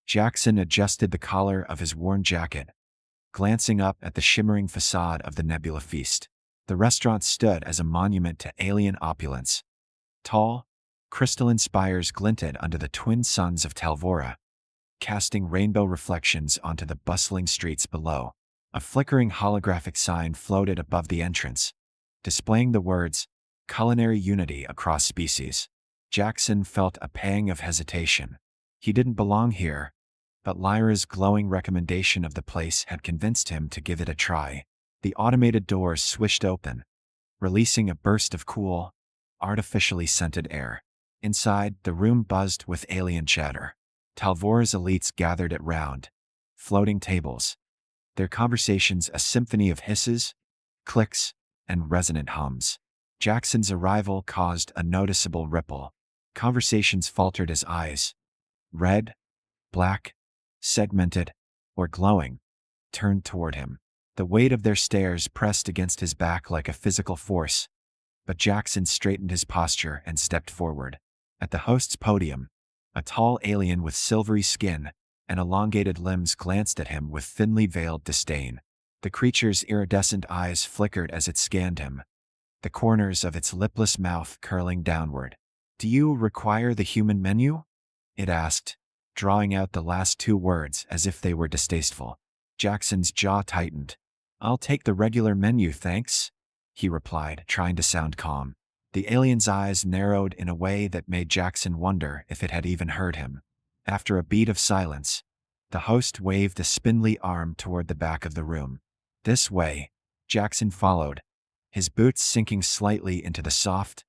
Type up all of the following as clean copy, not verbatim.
Jackson adjusted the collar of his worn jacket, glancing up at the shimmering facade of the Nebula Feast. The restaurant stood as a monument to alien opulence. Tall, crystalline spires glinted under the twin suns of Talvora, casting rainbow reflections onto the bustling streets below. A flickering holographic sign floated above the entrance, displaying the words, "Culinary Unity Across Species." Jackson felt a pang of hesitation. He didn't belong here, but Lyra's glowing recommendation of the place had convinced him to give it a try. The automated doors swished open, releasing a burst of cool, artificially scented air. Inside, the room buzzed with alien chatter. Talvora's elites gathered at round, floating tables, their conversations a symphony of hisses, clicks, and resonant hums. Jackson's arrival caused a noticeable ripple. Conversations faltered as eyes, red, black, segmented, or glowing, turned toward him. The weight of their stares pressed against his back like a physical force, but Jackson straightened his posture and stepped forward. At the host's podium, a tall alien with silvery skin and elongated limbs glanced at him with thinly veiled disdain. The creature's iridescent eyes flickered as it scanned him, the corners of its lipless mouth curling downward. "Do you require the human menu?" it asked, drawing out the last two words as if they were distasteful. Jackson's jaw tightened. "I'll take the regular menu, thanks," he replied, trying to sound calm. The alien's eyes narrowed in a way that made Jackson wonder if it had even heard him. After a beat of silence, the host waved a spindly arm toward the back of the room. "This way." Jackson followed, his boots sinking slightly into the soft,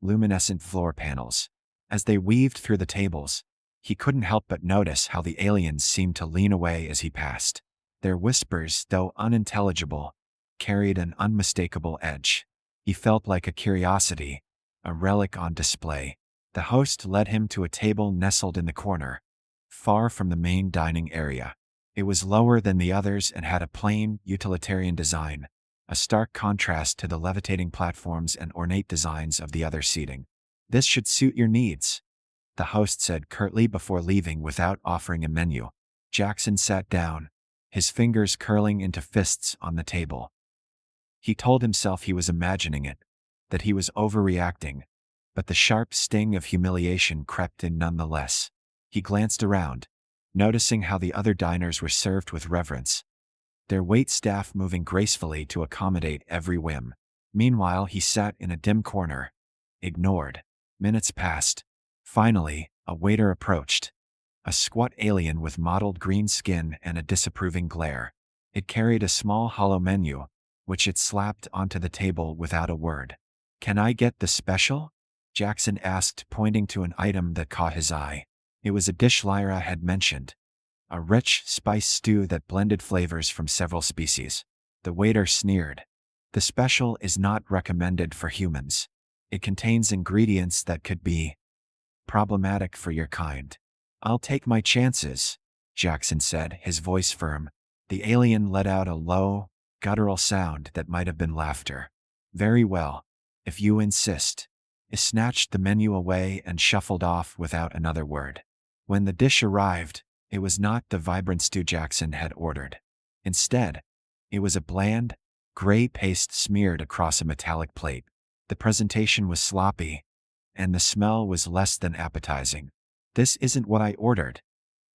luminescent floor panels. As they weaved through the tables, he couldn't help but notice how the aliens seemed to lean away as he passed. Their whispers, though unintelligible, carried an unmistakable edge. He felt like a curiosity, a relic on display. The host led him to a table nestled in the corner, far from the main dining area. It was lower than the others and had a plain, utilitarian design, a stark contrast to the levitating platforms and ornate designs of the other seating. "This should suit your needs," the host said curtly before leaving without offering a menu. Jackson sat down, his fingers curling into fists on the table. He told himself he was imagining it, that he was overreacting, but the sharp sting of humiliation crept in nonetheless. He glanced around, noticing how the other diners were served with reverence, their waitstaff moving gracefully to accommodate every whim. Meanwhile, he sat in a dim corner, ignored. Minutes passed. Finally, a waiter approached, a squat alien with mottled green skin and a disapproving glare. It carried a small hollow menu, which it slapped onto the table without a word. "Can I get the special?" Jackson asked, pointing to an item that caught his eye. It was a dish Lyra had mentioned, a rich, spice stew that blended flavors from several species. The waiter sneered. "The special is not recommended for humans. It contains ingredients that could be problematic for your kind." "I'll take my chances," Jackson said, his voice firm. The alien let out a low, guttural sound that might have been laughter. "Very well, if you insist." He snatched the menu away and shuffled off without another word. When the dish arrived, it was not the vibrant stew Jackson had ordered. Instead, it was a bland, gray paste smeared across a metallic plate. The presentation was sloppy, and the smell was less than appetizing. "This isn't what I ordered,"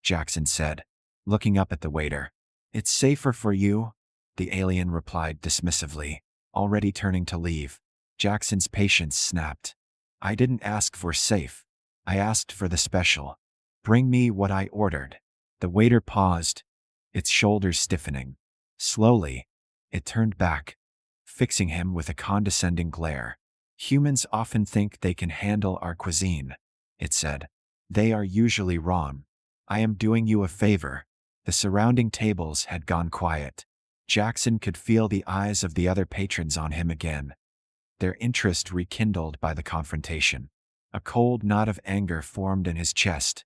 Jackson said, looking up at the waiter. "It's safer for you," the alien replied dismissively, already turning to leave. Jackson's patience snapped. "I didn't ask for safe. I asked for the special. Bring me what I ordered." The waiter paused, its shoulders stiffening. Slowly, it turned back, fixing him with a condescending glare. "Humans often think they can handle our cuisine," it said. "They are usually wrong. I am doing you a favor." The surrounding tables had gone quiet. Jackson could feel the eyes of the other patrons on him again, their interest rekindled by the confrontation. A cold knot of anger formed in his chest,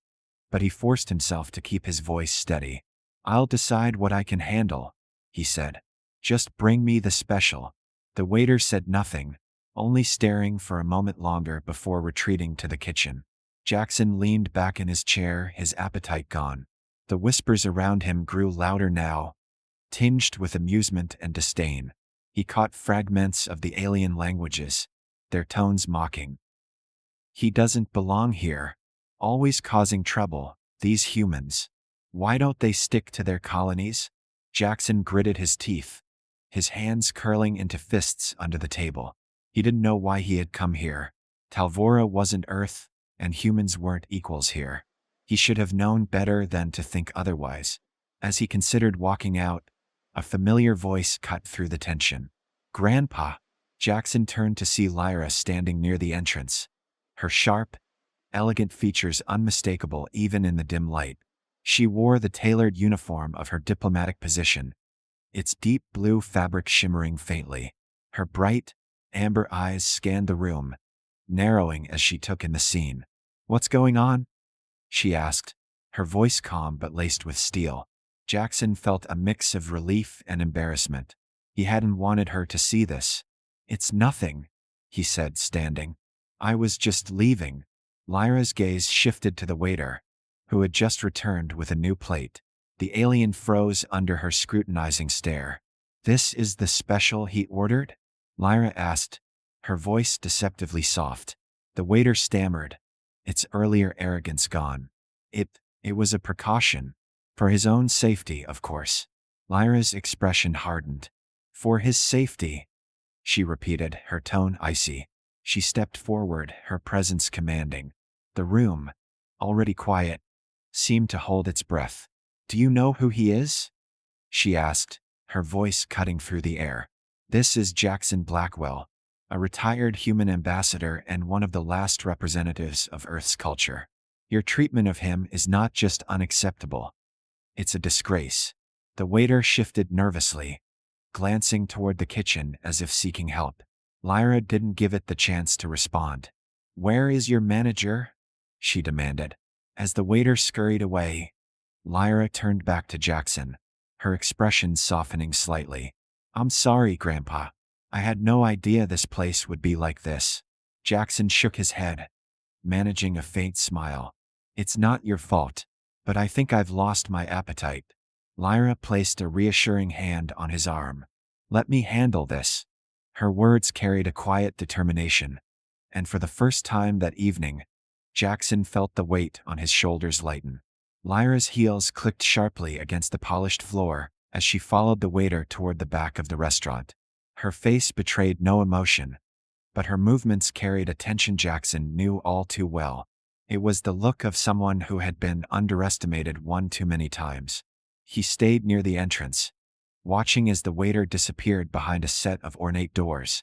but he forced himself to keep his voice steady. "I'll decide what I can handle," he said. "Just bring me the special." The waiter said nothing, only staring for a moment longer before retreating to the kitchen. Jackson leaned back in his chair, his appetite gone. The whispers around him grew louder now, tinged with amusement and disdain. He caught fragments of the alien languages, their tones mocking. He doesn't belong here, always causing trouble, these humans. Why don't they stick to their colonies? Jackson gritted his teeth, his hands curling into fists under the table. He didn't know why he had come here. Talvora wasn't Earth, and humans weren't equals here. He should have known better than to think otherwise. As he considered walking out, a familiar voice cut through the tension. "Grandpa." Jackson turned to see Lyra standing near the entrance, her sharp, elegant features unmistakable even in the dim light. She wore the tailored uniform of her diplomatic position, its deep blue fabric shimmering faintly. Her bright, amber eyes scanned the room, narrowing as she took in the scene. "What's going on?" she asked, her voice calm but laced with steel. Jackson felt a mix of relief and embarrassment. He hadn't wanted her to see this. "It's nothing," he said, standing. "I was just leaving." Lyra's gaze shifted to the waiter, who had just returned with a new plate. The alien froze under her scrutinizing stare. "This is the special he ordered?" Lyra asked, her voice deceptively soft. The waiter stammered, its earlier arrogance gone. It was a precaution. For his own safety, of course. Lyra's expression hardened. "For his safety," she repeated, her tone icy. She stepped forward, her presence commanding. The room, already quiet, seemed to hold its breath. "Do you know who he is?" she asked, her voice cutting through the air. "This is Jackson Blackwell, a retired human ambassador and one of the last representatives of Earth's culture. Your treatment of him is not just unacceptable. It's a disgrace." The waiter shifted nervously, glancing toward the kitchen as if seeking help. Lyra didn't give it the chance to respond. "Where is your manager?" she demanded. As the waiter scurried away, Lyra turned back to Jackson, her expression softening slightly. "I'm sorry, Grandpa. I had no idea this place would be like this." Jackson shook his head, managing a faint smile. "It's not your fault, but I think I've lost my appetite." Lyra placed a reassuring hand on his arm. "Let me handle this." Her words carried a quiet determination, and for the first time that evening, Jackson felt the weight on his shoulders lighten. Lyra's heels clicked sharply against the polished floor as she followed the waiter toward the back of the restaurant. Her face betrayed no emotion, but her movements carried a tension Jackson knew all too well. It was the look of someone who had been underestimated one too many times. He stayed near the entrance, watching as the waiter disappeared behind a set of ornate doors,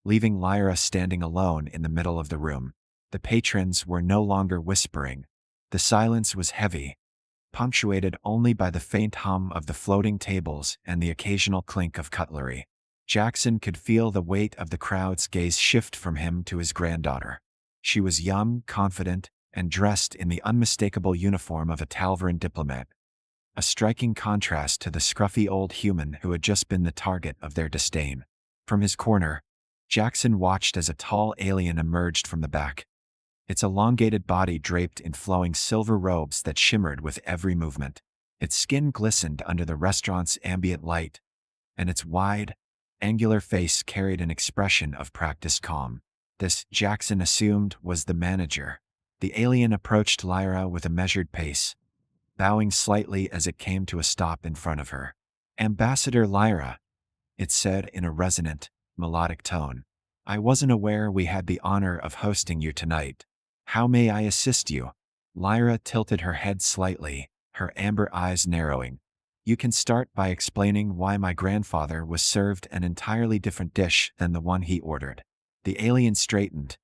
leaving Lyra standing alone in the middle of the room. The patrons were no longer whispering. The silence was heavy, punctuated only by the faint hum of the floating tables and the occasional clink of cutlery. Jackson could feel the weight of the crowd's gaze shift from him to his granddaughter. She was young, confident, and dressed in the unmistakable uniform of a Talvaran diplomat, a striking contrast to the scruffy old human who had just been the target of their disdain. From his corner, Jackson watched as a tall alien emerged from the back, its elongated body draped in flowing silver robes that shimmered with every movement. Its skin glistened under the restaurant's ambient light, and its wide, angular face carried an expression of practiced calm. This, Jackson assumed, was the manager. The alien approached Lyra with a measured pace, bowing slightly as it came to a stop in front of her. "Ambassador Lyra," it said in a resonant, melodic tone. "I wasn't aware we had the honor of hosting you tonight. How may I assist you?" Lyra tilted her head slightly, her amber eyes narrowing. "You can start by explaining why my grandfather was served an entirely different dish than the one he ordered." The alien straightened,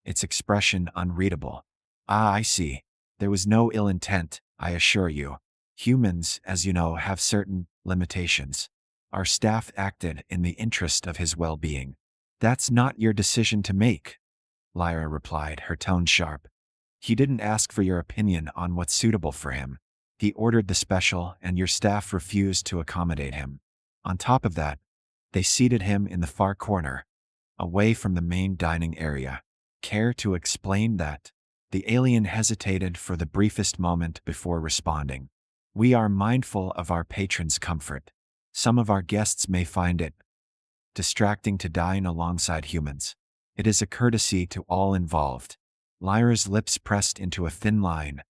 its expression unreadable. "Ah, I see. There was no ill intent, I assure you. Humans, as you know, have certain limitations. Our staff acted in the interest of his well-being." "That's not your decision to make," Lyra replied, her tone sharp. "He didn't ask for your opinion on what's suitable for him. He ordered the special and your staff refused to accommodate him. On top of that, they seated him in the far corner, away from the main dining area. Care to explain that?" The alien hesitated for the briefest moment before responding. We are mindful of our patrons' comfort. Some of our guests may find it distracting to dine alongside humans. It is a courtesy to all involved. Lyra's lips pressed into a thin line,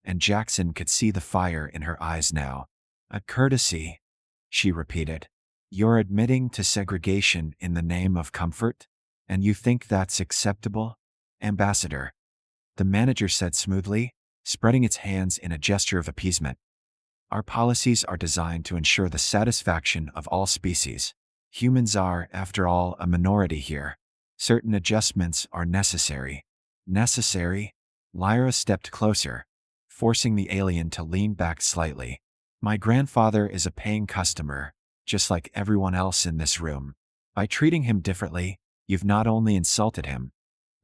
and Jackson could see the fire in her eyes now. A courtesy, she repeated. You're admitting to segregation in the name of comfort? And you think that's acceptable? Ambassador, the manager said smoothly, spreading its hands in a gesture of appeasement. Our policies are designed to ensure the satisfaction of all species. Humans are, after all, a minority here. Certain adjustments are necessary. Necessary? Lyra stepped closer, forcing the alien to lean back slightly. My grandfather is a paying customer, just like everyone else in this room. By treating him differently, you've not only insulted him,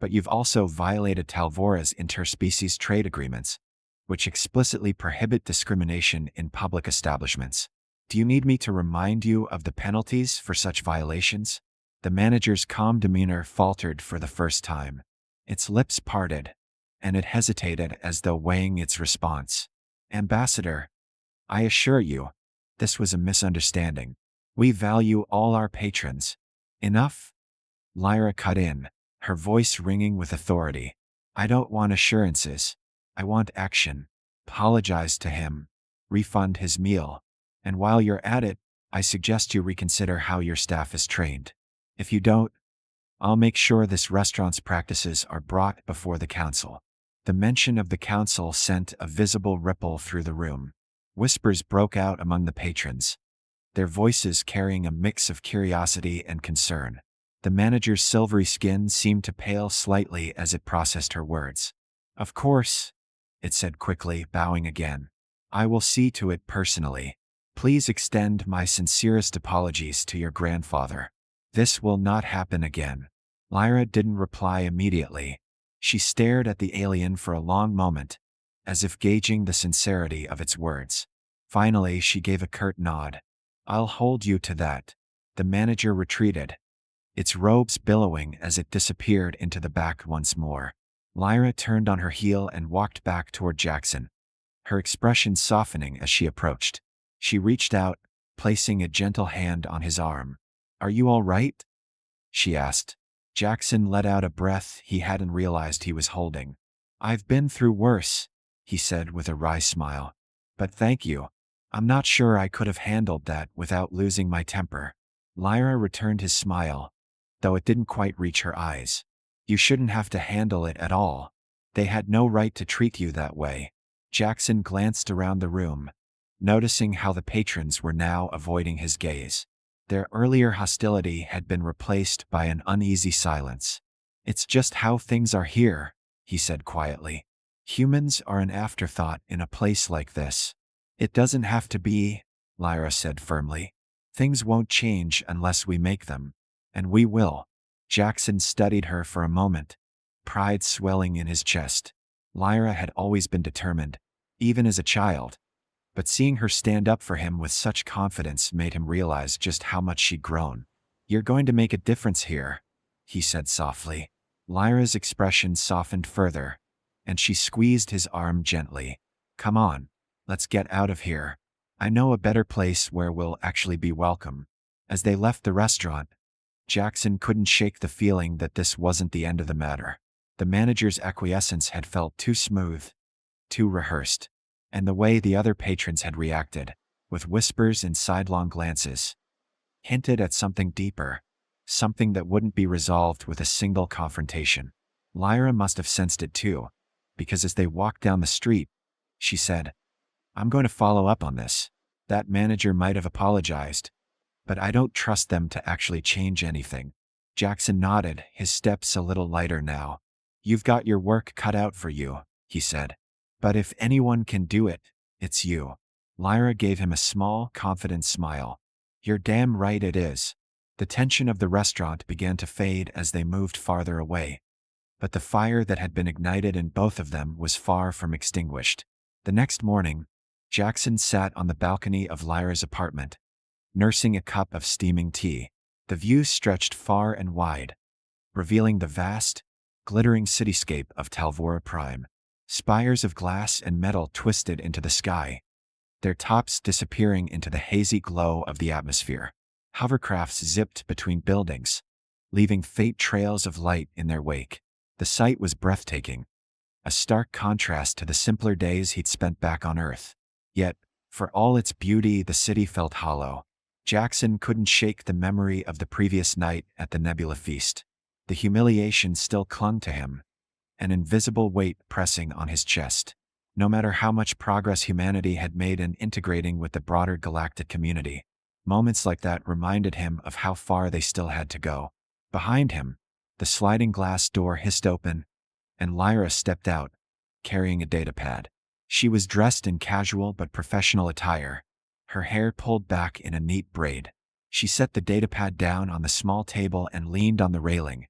but you've also violated Talvora's interspecies trade agreements, which explicitly prohibit discrimination in public establishments. Do you need me to remind you of the penalties for such violations? The manager's calm demeanor faltered for the first time. Its lips parted, and it hesitated as though weighing its response. Ambassador, I assure you, this was a misunderstanding. We value all our patrons. Enough? Lyra cut in, her voice ringing with authority. I don't want assurances. I want action. Apologize to him. Refund his meal. And while you're at it, I suggest you reconsider how your staff is trained. If you don't, I'll make sure this restaurant's practices are brought before the council. The mention of the council sent a visible ripple through the room. Whispers broke out among the patrons, their voices carrying a mix of curiosity and concern. The manager's silvery skin seemed to pale slightly as it processed her words. Of course, it said quickly, bowing again. I will see to it personally. Please extend my sincerest apologies to your grandfather. This will not happen again. Lyra didn't reply immediately. She stared at the alien for a long moment, as if gauging the sincerity of its words. Finally, she gave a curt nod. I'll hold you to that. The manager retreated, its robes billowing as it disappeared into the back once more. Lyra turned on her heel and walked back toward Jackson, her expression softening as she approached. She reached out, placing a gentle hand on his arm. Are you all right? She asked. Jackson let out a breath he hadn't realized he was holding. I've been through worse, he said with a wry smile. But thank you. I'm not sure I could have handled that without losing my temper. Lyra returned his smile, though it didn't quite reach her eyes. You shouldn't have to handle it at all. They had no right to treat you that way. Jackson glanced around the room, noticing how the patrons were now avoiding his gaze. Their earlier hostility had been replaced by an uneasy silence. It's just how things are here, he said quietly. Humans are an afterthought in a place like this. It doesn't have to be, Lyra said firmly. Things won't change unless we make them. And we will. Jackson studied her for a moment, pride swelling in his chest. Lyra had always been determined, even as a child, but seeing her stand up for him with such confidence made him realize just how much she'd grown. You're going to make a difference here, he said softly. Lyra's expression softened further, and she squeezed his arm gently. Come on, let's get out of here. I know a better place where we'll actually be welcome. As they left the restaurant, Jackson couldn't shake the feeling that this wasn't the end of the matter. The manager's acquiescence had felt too smooth, too rehearsed, and the way the other patrons had reacted, with whispers and sidelong glances, hinted at something deeper, something that wouldn't be resolved with a single confrontation. Lyra must have sensed it too, because as they walked down the street, she said, I'm going to follow up on this. That manager might have apologized, but I don't trust them to actually change anything. Jackson nodded, his steps a little lighter now. You've got your work cut out for you, he said. But if anyone can do it, it's you. Lyra gave him a small, confident smile. You're damn right it is. The tension of the restaurant began to fade as they moved farther away. But the fire that had been ignited in both of them was far from extinguished. The next morning, Jackson sat on the balcony of Lyra's apartment, nursing a cup of steaming tea. The view stretched far and wide, revealing the vast, glittering cityscape of Talvora Prime. Spires of glass and metal twisted into the sky, their tops disappearing into the hazy glow of the atmosphere. Hovercrafts zipped between buildings, leaving faint trails of light in their wake. The sight was breathtaking, a stark contrast to the simpler days he'd spent back on Earth. Yet, for all its beauty, the city felt hollow. Jackson couldn't shake the memory of the previous night at the Nebula Feast. The humiliation still clung to him, an invisible weight pressing on his chest. No matter how much progress humanity had made in integrating with the broader galactic community, moments like that reminded him of how far they still had to go. Behind him, the sliding glass door hissed open, and Lyra stepped out, carrying a datapad. She was dressed in casual but professional attire, her hair pulled back in a neat braid. She set the datapad down on the small table and leaned on the railing,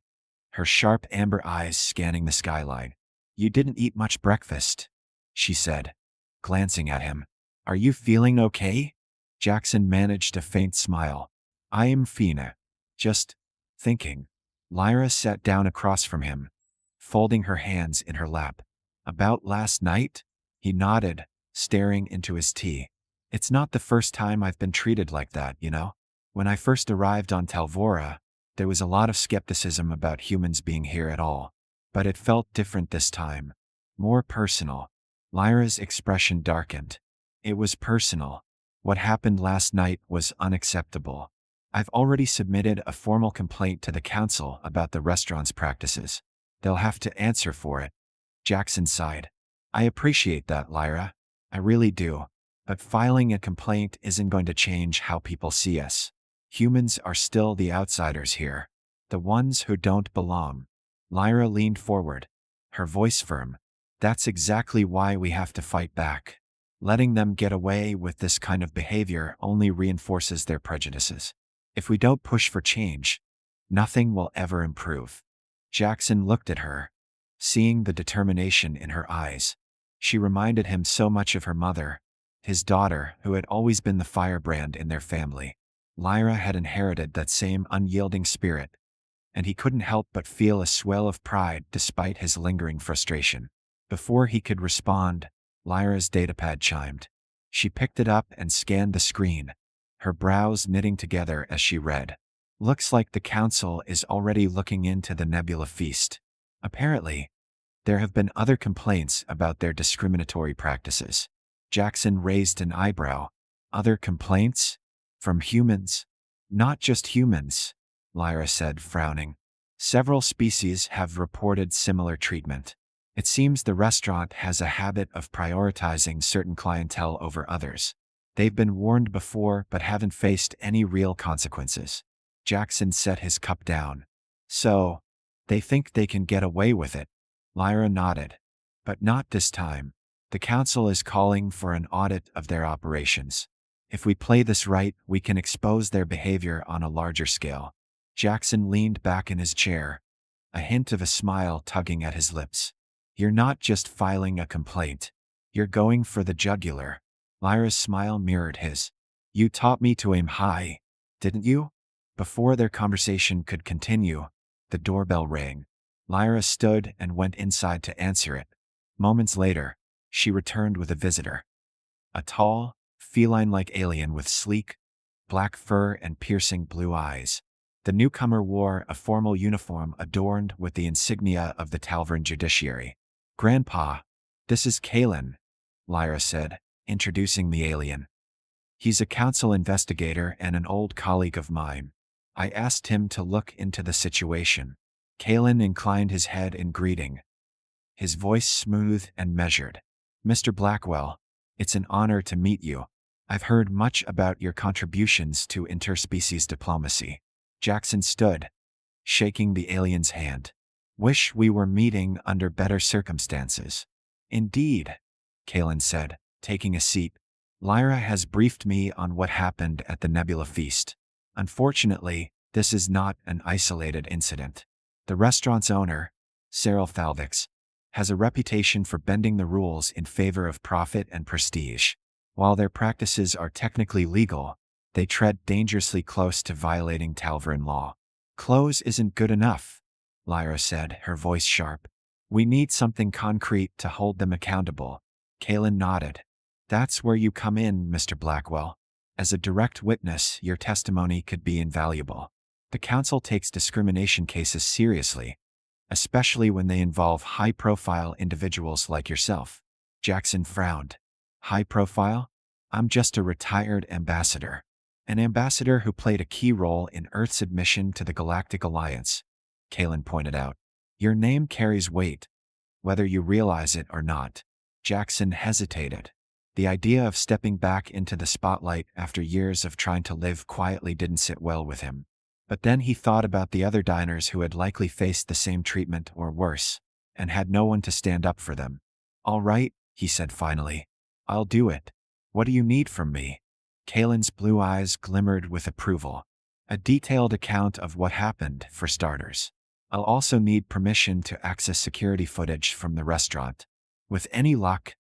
her sharp amber eyes scanning the skyline. "You didn't eat much breakfast," she said, glancing at him. "Are you feeling okay?" Jackson managed a faint smile. "I am fine. Just thinking." Lyra sat down across from him, folding her hands in her lap. "About last night?" He nodded, staring into his tea. "It's not the first time I've been treated like that, you know? When I first arrived on Talvora, there was a lot of skepticism about humans being here at all. But it felt different this time. More personal." Lyra's expression darkened. "It was personal. What happened last night was unacceptable. I've already submitted a formal complaint to the council about the restaurant's practices. They'll have to answer for it." Jackson sighed. "I appreciate that, Lyra. I really do. But filing a complaint isn't going to change how people see us. Humans are still the outsiders here, the ones who don't belong." Lyra leaned forward, her voice firm. "That's exactly why we have to fight back. Letting them get away with this kind of behavior only reinforces their prejudices. If we don't push for change, nothing will ever improve." Jackson looked at her, seeing the determination in her eyes. She reminded him so much of her mother, his daughter, who had always been the firebrand in their family. Lyra had inherited that same unyielding spirit, and he couldn't help but feel a swell of pride despite his lingering frustration. Before he could respond, Lyra's datapad chimed. She picked it up and scanned the screen, her brows knitting together as she read. "Looks like the council is already looking into the Nebula Feast. Apparently, there have been other complaints about their discriminatory practices." Jackson raised an eyebrow. "Other complaints? From humans?" "Not just humans," Lyra said, frowning. "Several species have reported similar treatment. It seems the restaurant has a habit of prioritizing certain clientele over others. They've been warned before but haven't faced any real consequences." Jackson set his cup down. "So, they think they can get away with it?" Lyra nodded. "But not this time. The council is calling for an audit of their operations. If we play this right, we can expose their behavior on a larger scale." Jackson leaned back in his chair, a hint of a smile tugging at his lips. "You're not just filing a complaint. You're going for the jugular." Lyra's smile mirrored his. "You taught me to aim high, didn't you?" Before their conversation could continue, the doorbell rang. Lyra stood and went inside to answer it. Moments later, she returned with a visitor. A tall, feline-like alien with sleek, black fur and piercing blue eyes. The newcomer wore a formal uniform adorned with the insignia of the Talvern judiciary. "Grandpa, this is Kalen," Lyra said, introducing the alien. "He's a council investigator and an old colleague of mine. I asked him to look into the situation." Kalen inclined his head in greeting, his voice smooth and measured. "Mr. Blackwell, it's an honor to meet you. I've heard much about your contributions to interspecies diplomacy." Jackson stood, shaking the alien's hand. "Wish we were meeting under better circumstances." "Indeed," Kalen said, taking a seat. "Lyra has briefed me on what happened at the Nebula Feast. Unfortunately, this is not an isolated incident. The restaurant's owner, Cyril Falvix, has a reputation for bending the rules in favor of profit and prestige. While their practices are technically legal, they tread dangerously close to violating Talvern law." "Close isn't good enough," Lyra said, her voice sharp. "We need something concrete to hold them accountable." Kalen nodded. That's where you come in, Mr. Blackwell. As a direct witness, your testimony could be invaluable. The council takes discrimination cases seriously, especially when they involve high-profile individuals like yourself. Jackson frowned. High profile? I'm just a retired ambassador. An ambassador who played a key role in Earth's admission to the Galactic Alliance, Kalen pointed out. Your name carries weight, whether you realize it or not. Jackson hesitated. The idea of stepping back into the spotlight after years of trying to live quietly didn't sit well with him. But then he thought about the other diners who had likely faced the same treatment or worse, and had no one to stand up for them. All right, he said finally. I'll do it. What do you need from me? Kalen's blue eyes glimmered with approval. A detailed account of what happened, for starters. I'll also need permission to access security footage from the restaurant. With any luck,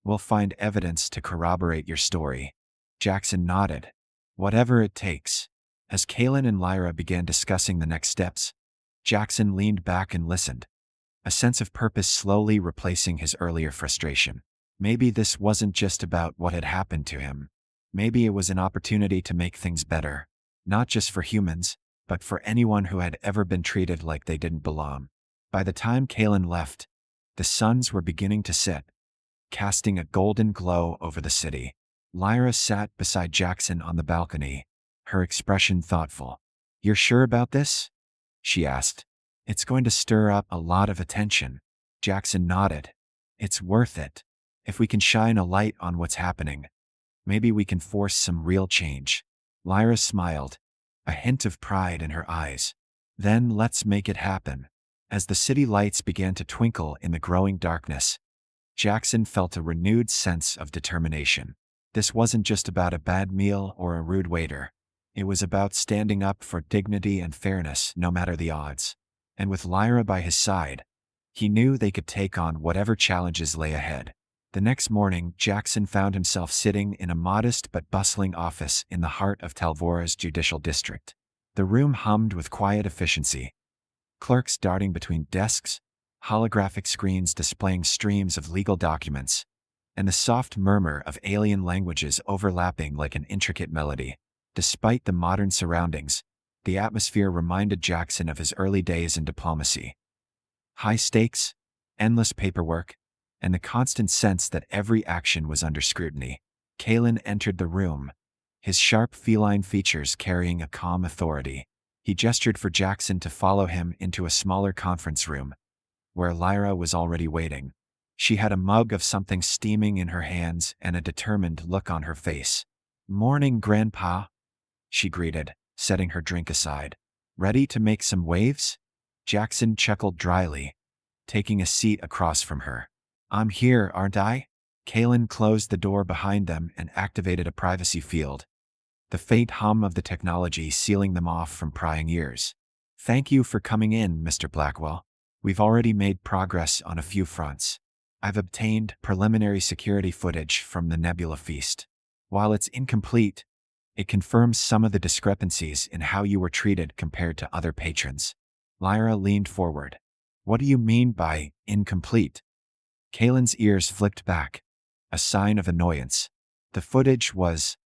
we'll find evidence to corroborate your story. Jackson nodded. Whatever it takes. As Kalen and Lyra began discussing the next steps, Jackson leaned back and listened, a sense of purpose slowly replacing his earlier frustration. Maybe this wasn't just about what had happened to him. Maybe it was an opportunity to make things better, not just for humans, but for anyone who had ever been treated like they didn't belong. By the time Kalen left, the suns were beginning to set, casting a golden glow over the city. Lyra sat beside Jackson on the balcony, her expression thoughtful. You're sure about this? She asked. It's going to stir up a lot of attention. Jackson nodded. It's worth it. If we can shine a light on what's happening, maybe we can force some real change. Lyra smiled, a hint of pride in her eyes. Then let's make it happen. As the city lights began to twinkle in the growing darkness, Jackson felt a renewed sense of determination. This wasn't just about a bad meal or a rude waiter. It was about standing up for dignity and fairness no matter the odds. And with Lyra by his side, he knew they could take on whatever challenges lay ahead. The next morning, Jackson found himself sitting in a modest but bustling office in the heart of Talvora's judicial district. The room hummed with quiet efficiency. Clerks darting between desks, holographic screens displaying streams of legal documents, and the soft murmur of alien languages overlapping like an intricate melody. Despite the modern surroundings, the atmosphere reminded Jackson of his early days in diplomacy. High stakes, endless paperwork, and the constant sense that every action was under scrutiny. Kalen entered the room, his sharp feline features carrying a calm authority. He gestured for Jackson to follow him into a smaller conference room, where Lyra was already waiting. She had a mug of something steaming in her hands and a determined look on her face. "Morning, Grandpa," she greeted, setting her drink aside. "Ready to make some waves?" Jackson chuckled dryly, taking a seat across from her. "I'm here, aren't I?" Kalen closed the door behind them and activated a privacy field, the faint hum of the technology sealing them off from prying ears. "Thank you for coming in, Mr. Blackwell. We've already made progress on a few fronts. I've obtained preliminary security footage from the Nebula Feast. While it's incomplete, it confirms some of the discrepancies in how you were treated compared to other patrons." Lyra leaned forward. "What do you mean by incomplete?" Kalen's ears flicked back, a sign of annoyance. The footage was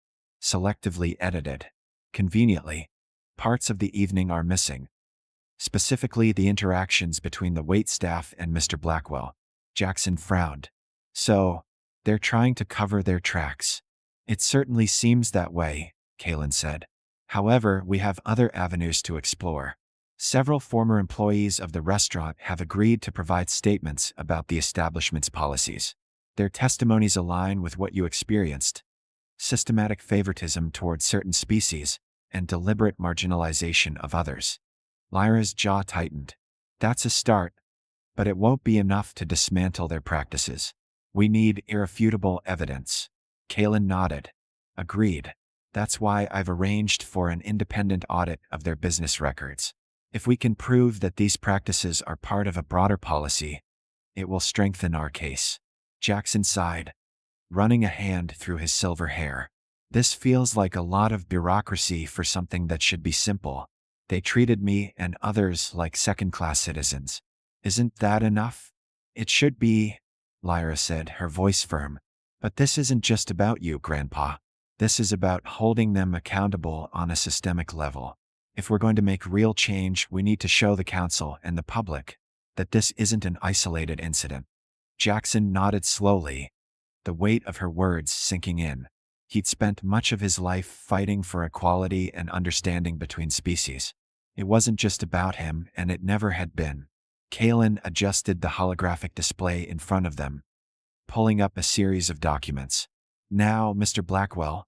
selectively edited. Conveniently, parts of the evening are missing, specifically the interactions between the waitstaff and Mr. Blackwell. Jackson frowned. "So, they're trying to cover their tracks." "It certainly seems that way," Kalen said. "However, we have other avenues to explore. Several former employees of the restaurant have agreed to provide statements about the establishment's policies. Their testimonies align with what you experienced: systematic favoritism towards certain species and deliberate marginalization of others." Lyra's jaw tightened. "That's a start, but it won't be enough to dismantle their practices. We need irrefutable evidence." Kalen nodded. "Agreed. That's why I've arranged for an independent audit of their business records. If we can prove that these practices are part of a broader policy, it will strengthen our case." Jackson sighed, running a hand through his silver hair. "This feels like a lot of bureaucracy for something that should be simple. They treated me and others like second-class citizens. Isn't that enough?" "It should be," Lyra said, her voice firm. But this isn't just about you, Grandpa. This is about holding them accountable on a systemic level. If we're going to make real change, we need to show the council and the public that this isn't an isolated incident. Jackson nodded slowly, the weight of her words sinking in. He'd spent much of his life fighting for equality and understanding between species. It wasn't just about him, and it never had been. Kalen adjusted the holographic display in front of them, pulling up a series of documents. Now, Mr. Blackwell,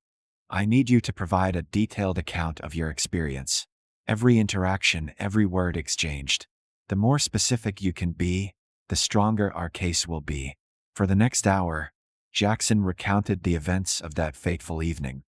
I need you to provide a detailed account of your experience. Every interaction, every word exchanged. The more specific you can be, the stronger our case will be. For the next hour, Jackson recounted the events of that fateful evening.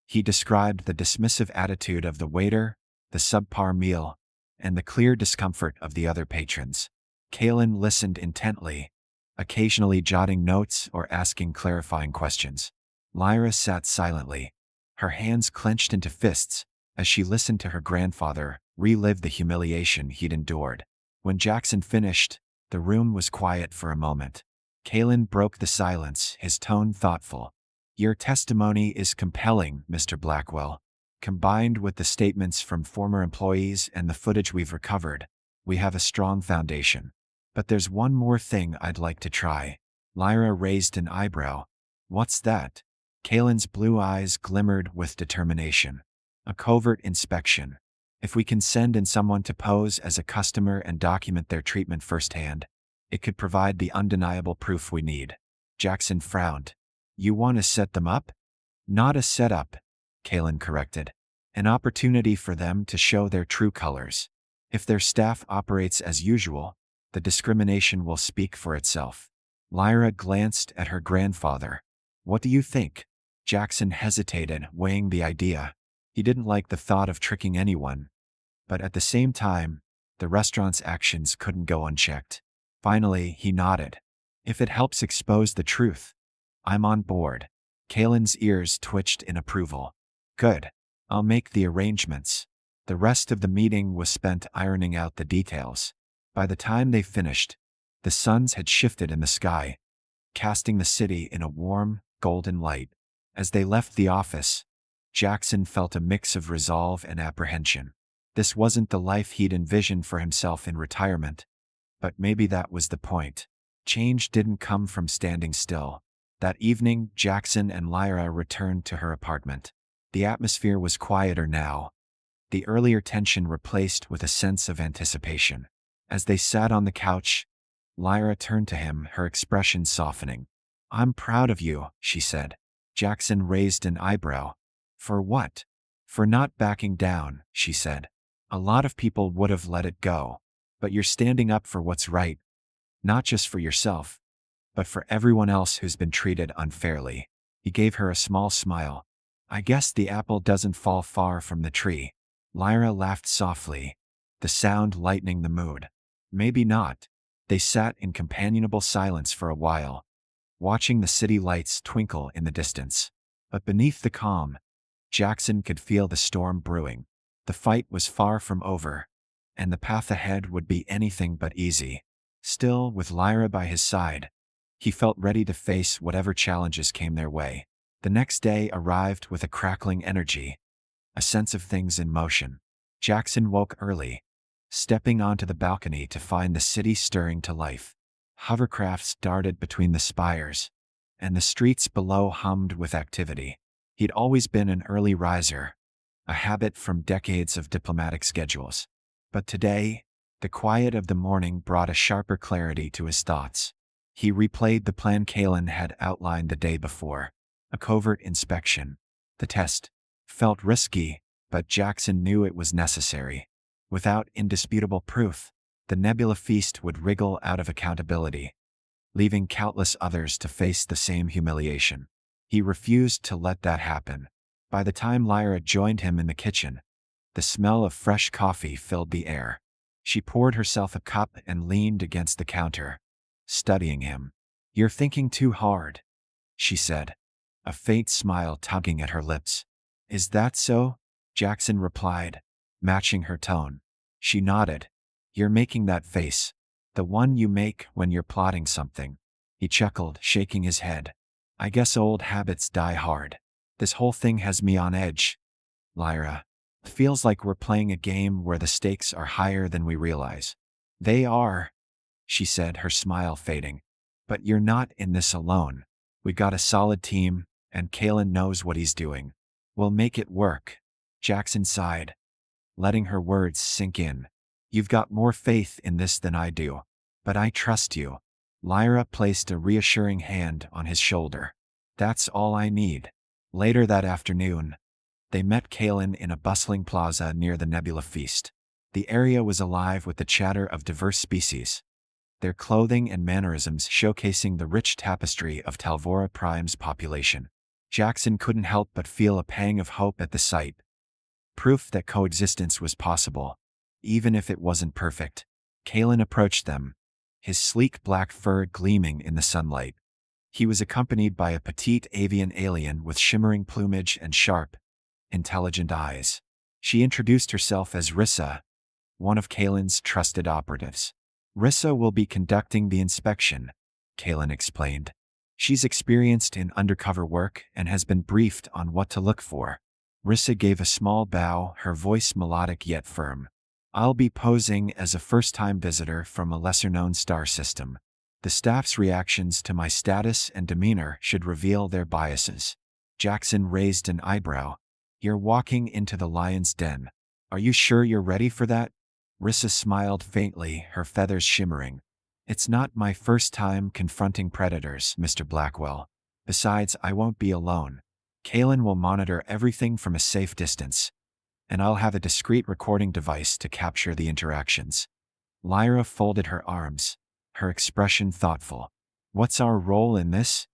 He described the dismissive attitude of the waiter, the subpar meal, and the clear discomfort of the other patrons. Kalen listened intently, occasionally jotting notes or asking clarifying questions. Lyra sat silently, her hands clenched into fists, as she listened to her grandfather relive the humiliation he'd endured. When Jackson finished, the room was quiet for a moment. Kalen broke the silence, his tone thoughtful. Your testimony is compelling, Mr. Blackwell. Combined with the statements from former employees and the footage we've recovered, we have a strong foundation. But there's one more thing I'd like to try. Lyra raised an eyebrow. What's that? Kalen's blue eyes glimmered with determination. A covert inspection. If we can send in someone to pose as a customer and document their treatment firsthand, it could provide the undeniable proof we need. Jackson frowned. You want to set them up? Not a setup, Kalen corrected. An opportunity for them to show their true colors. If their staff operates as usual, the discrimination will speak for itself. Lyra glanced at her grandfather. What do you think? Jackson hesitated, weighing the idea. He didn't like the thought of tricking anyone. But at the same time, the restaurant's actions couldn't go unchecked. Finally, he nodded. If it helps expose the truth, I'm on board. Kalen's ears twitched in approval. Good. I'll make the arrangements. The rest of the meeting was spent ironing out the details. By the time they finished, the suns had shifted in the sky, casting the city in a warm, golden light. As they left the office, Jackson felt a mix of resolve and apprehension. This wasn't the life he'd envisioned for himself in retirement. But maybe that was the point. Change didn't come from standing still. That evening, Jackson and Lyra returned to her apartment. The atmosphere was quieter now, the earlier tension replaced with a sense of anticipation. As they sat on the couch, Lyra turned to him, her expression softening. I'm proud of you, she said. Jackson raised an eyebrow. For what? For not backing down, she said. A lot of people would have let it go. But you're standing up for what's right, not just for yourself, but for everyone else who's been treated unfairly. He gave her a small smile. I guess the apple doesn't fall far from the tree. Lyra laughed softly, the sound lightening the mood. Maybe not. They sat in companionable silence for a while, watching the city lights twinkle in the distance. But beneath the calm, Jackson could feel the storm brewing. The fight was far from over, and the path ahead would be anything but easy. Still, with Lyra by his side, he felt ready to face whatever challenges came their way. The next day arrived with a crackling energy, a sense of things in motion. Jackson woke early, stepping onto the balcony to find the city stirring to life. Hovercrafts darted between the spires, and the streets below hummed with activity. He'd always been an early riser, a habit from decades of diplomatic schedules. But today, the quiet of the morning brought a sharper clarity to his thoughts. He replayed the plan Kalen had outlined the day before. A covert inspection. The test felt risky, but Jackson knew it was necessary. Without indisputable proof, the Nebula Feast would wriggle out of accountability, leaving countless others to face the same humiliation. He refused to let that happen. By the time Lyra joined him in the kitchen, the smell of fresh coffee filled the air. She poured herself a cup and leaned against the counter, studying him. You're thinking too hard, she said, a faint smile tugging at her lips. Is that so? Jackson replied, matching her tone. She nodded. You're making that face, the one you make when you're plotting something. He chuckled, shaking his head. I guess old habits die hard. This whole thing has me on edge. Lyra. Feels like we're playing a game where the stakes are higher than we realize. They are, she said, her smile fading. But you're not in this alone. We got a solid team, and Kalen knows what he's doing. We'll make it work. Jackson sighed, letting her words sink in. You've got more faith in this than I do. But I trust you. Lyra placed a reassuring hand on his shoulder. That's all I need. Later that afternoon, they met Kalen in a bustling plaza near the Nebula Feast. The area was alive with the chatter of diverse species, their clothing and mannerisms showcasing the rich tapestry of Talvora Prime's population. Jackson couldn't help but feel a pang of hope at the sight. Proof that coexistence was possible, even if it wasn't perfect. Kalen approached them, his sleek black fur gleaming in the sunlight. He was accompanied by a petite avian alien with shimmering plumage and sharp, intelligent eyes. She introduced herself as Rissa, one of Kalen's trusted operatives. Rissa will be conducting the inspection, Kalen explained. She's experienced in undercover work and has been briefed on what to look for. Rissa gave a small bow, her voice melodic yet firm. I'll be posing as a first-time visitor from a lesser-known star system. The staff's reactions to my status and demeanor should reveal their biases. Jackson raised an eyebrow. You're walking into the lion's den. Are you sure you're ready for that? Rissa smiled faintly, her feathers shimmering. It's not my first time confronting predators, Mr. Blackwell. Besides, I won't be alone. Kalen will monitor everything from a safe distance, and I'll have a discreet recording device to capture the interactions. Lyra folded her arms, her expression thoughtful. What's our role in this?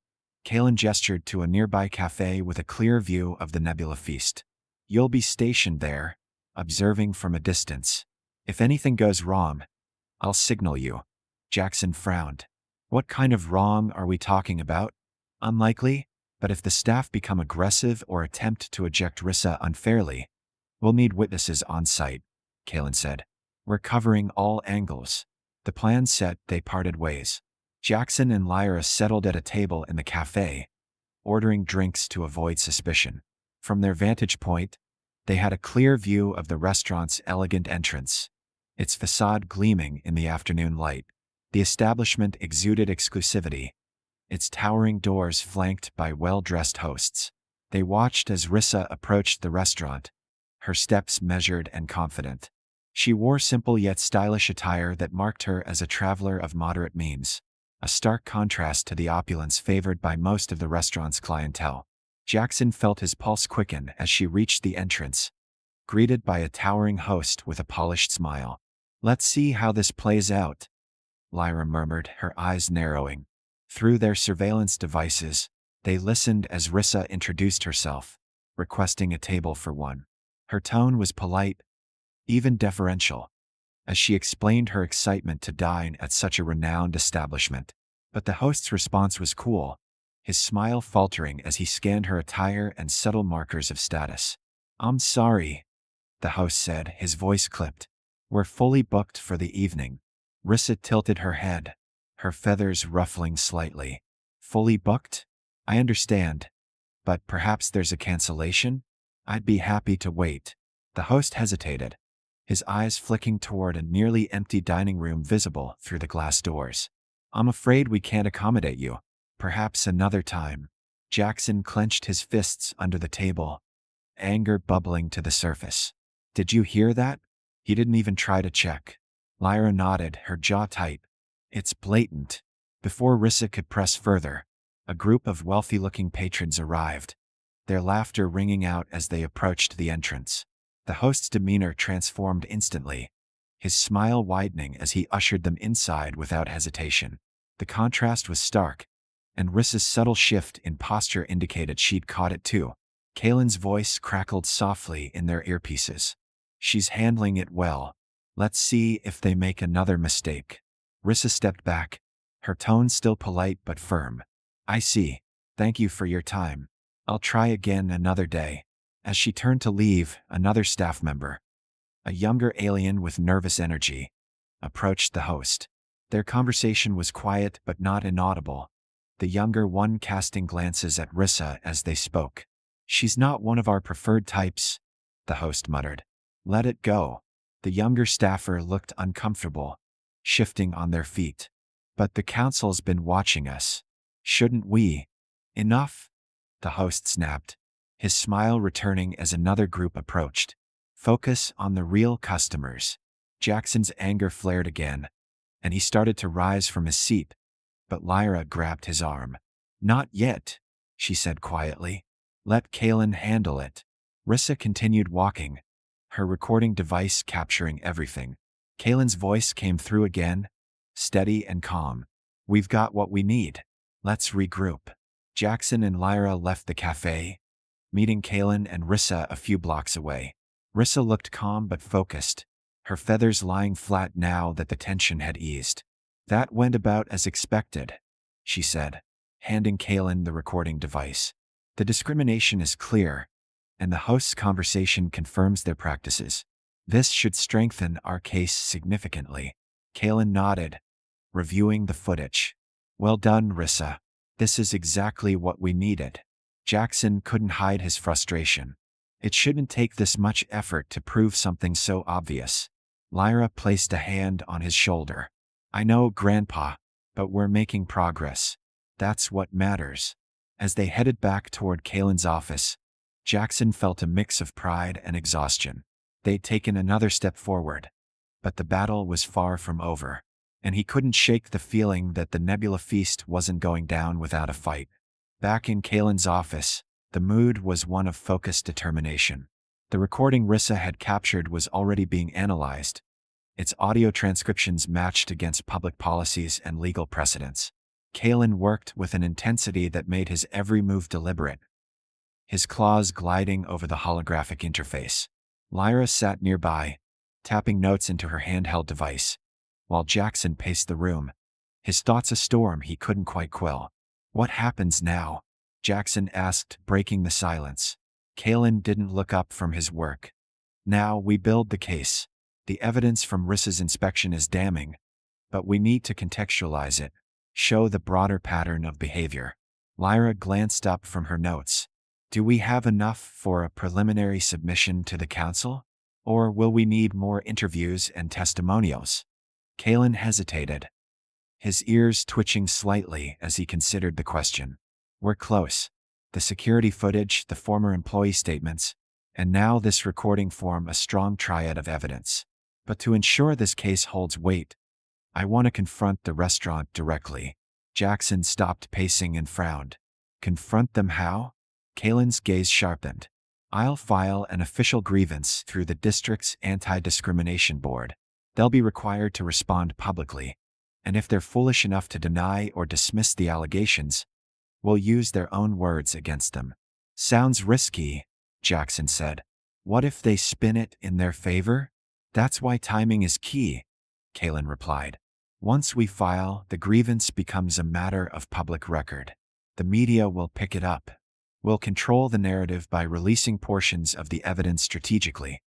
Kalen gestured to a nearby cafe with a clear view of the Nebula Feast. You'll be stationed there, observing from a distance. If anything goes wrong, I'll signal you. Jackson frowned. What kind of wrong are we talking about? Unlikely, but if the staff become aggressive or attempt to eject Rissa unfairly, we'll need witnesses on site, Kalen said. We're covering all angles. The plan set, they parted ways. Jackson and Lyra settled at a table in the cafe, ordering drinks to avoid suspicion. From their vantage point, they had a clear view of the restaurant's elegant entrance, its facade gleaming in the afternoon light. The establishment exuded exclusivity, its towering doors flanked by well-dressed hosts. They watched as Rissa approached the restaurant, her steps measured and confident. She wore simple yet stylish attire that marked her as a traveler of moderate means, a stark contrast to the opulence favored by most of the restaurant's clientele. Jackson felt his pulse quicken as she reached the entrance, greeted by a towering host with a polished smile. Let's see how this plays out, Lyra murmured, her eyes narrowing. Through their surveillance devices, they listened as Rissa introduced herself, requesting a table for one. Her tone was polite, even deferential, as she explained her excitement to dine at such a renowned establishment. But the host's response was cool, his smile faltering as he scanned her attire and subtle markers of status. I'm sorry, the host said, his voice clipped. We're fully booked for the evening. Rissa tilted her head, her feathers ruffling slightly. Fully booked? I understand. But perhaps there's a cancellation? I'd be happy to wait. The host hesitated, his eyes flicking toward a nearly empty dining room visible through the glass doors. I'm afraid we can't accommodate you. Perhaps another time. Jackson clenched his fists under the table, anger bubbling to the surface. Did you hear that? He didn't even try to check. Lyra nodded, her jaw tight. It's blatant. Before Rissa could press further, a group of wealthy-looking patrons arrived, their laughter ringing out as they approached the entrance. The host's demeanor transformed instantly, his smile widening as he ushered them inside without hesitation. The contrast was stark, and Rissa's subtle shift in posture indicated she'd caught it too. Kalen's voice crackled softly in their earpieces. She's handling it well. Let's see if they make another mistake. Rissa stepped back, her tone still polite but firm. I see. Thank you for your time. I'll try again another day. As she turned to leave, another staff member, a younger alien with nervous energy, approached the host. Their conversation was quiet but not inaudible, the younger one casting glances at Rissa as they spoke. She's not one of our preferred types, the host muttered. Let it go. The younger staffer looked uncomfortable, shifting on their feet. But the council's been watching us. Shouldn't we? Enough? The host snapped, his smile returning as another group approached. Focus on the real customers. Jackson's anger flared again, and he started to rise from his seat, but Lyra grabbed his arm. Not yet, she said quietly. Let Kaylin handle it. Rissa continued walking, her recording device capturing everything. Kaylin's voice came through again, steady and calm. We've got what we need. Let's regroup. Jackson and Lyra left the cafe, meeting Kaylin and Rissa a few blocks away. Rissa looked calm but focused, her feathers lying flat now that the tension had eased. That went about as expected, she said, handing Kaylin the recording device. The discrimination is clear, and the host's conversation confirms their practices. This should strengthen our case significantly. Kaylin nodded, reviewing the footage. Well done, Rissa. This is exactly what we needed. Jackson couldn't hide his frustration. It shouldn't take this much effort to prove something so obvious. Lyra placed a hand on his shoulder. I know, Grandpa, but we're making progress. That's what matters. As they headed back toward Kaylin's office, Jackson felt a mix of pride and exhaustion. They'd taken another step forward, but the battle was far from over, and he couldn't shake the feeling that the Nebula Feast wasn't going down without a fight. Back in Kaylin's office, the mood was one of focused determination. The recording Rissa had captured was already being analyzed, its audio transcriptions matched against public policies and legal precedents. Kaylin worked with an intensity that made his every move deliberate, his claws gliding over the holographic interface. Lyra sat nearby, tapping notes into her handheld device, while Jackson paced the room, his thoughts a storm he couldn't quite quell. What happens now? Jackson asked, breaking the silence. Kaylin didn't look up from his work. Now we build the case. The evidence from Rissa's inspection is damning, but we need to contextualize it, show the broader pattern of behavior. Lyra glanced up from her notes. Do we have enough for a preliminary submission to the council? Or will we need more interviews and testimonials? Kaylin hesitated, his ears twitching slightly as he considered the question. We're close. The security footage, the former employee statements, and now this recording form a strong triad of evidence. But to ensure this case holds weight, I want to confront the restaurant directly. Jackson stopped pacing and frowned. Confront them how? Kaylin's gaze sharpened. I'll file an official grievance through the district's anti-discrimination board. They'll be required to respond publicly, and if they're foolish enough to deny or dismiss the allegations, we'll use their own words against them. Sounds risky, Jackson said. What if they spin it in their favor? That's why timing is key, Kaylin replied. Once we file, the grievance becomes a matter of public record. The media will pick it up. We'll control the narrative by releasing portions of the evidence strategically,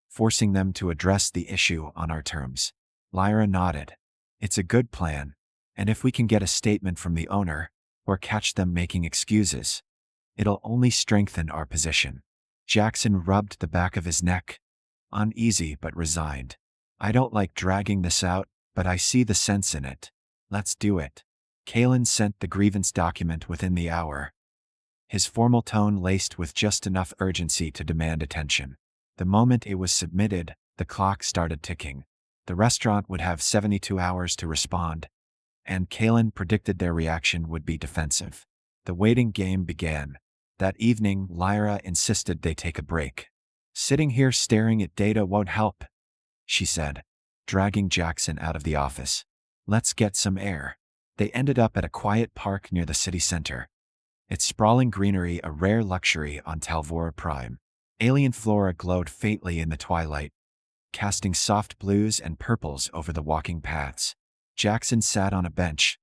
forcing them to address the issue on our terms. Lyra nodded. It's a good plan, and if we can get a statement from the owner, or catch them making excuses, it'll only strengthen our position. Jackson rubbed the back of his neck, uneasy but resigned. I don't like dragging this out, but I see the sense in it. Let's do it. Kaylin sent the grievance document within the hour, his formal tone laced with just enough urgency to demand attention. The moment it was submitted, the clock started ticking. The restaurant would have 72 hours to respond, and Kaylin predicted their reaction would be defensive. The waiting game began. That evening, Lyra insisted they take a break. Sitting here staring at data won't help, she said, dragging Jackson out of the office. Let's get some air. They ended up at a quiet park near the city center, its sprawling greenery a rare luxury on Talvora Prime. Alien flora glowed faintly in the twilight, casting soft blues and purples over the walking paths. Jackson sat on a bench,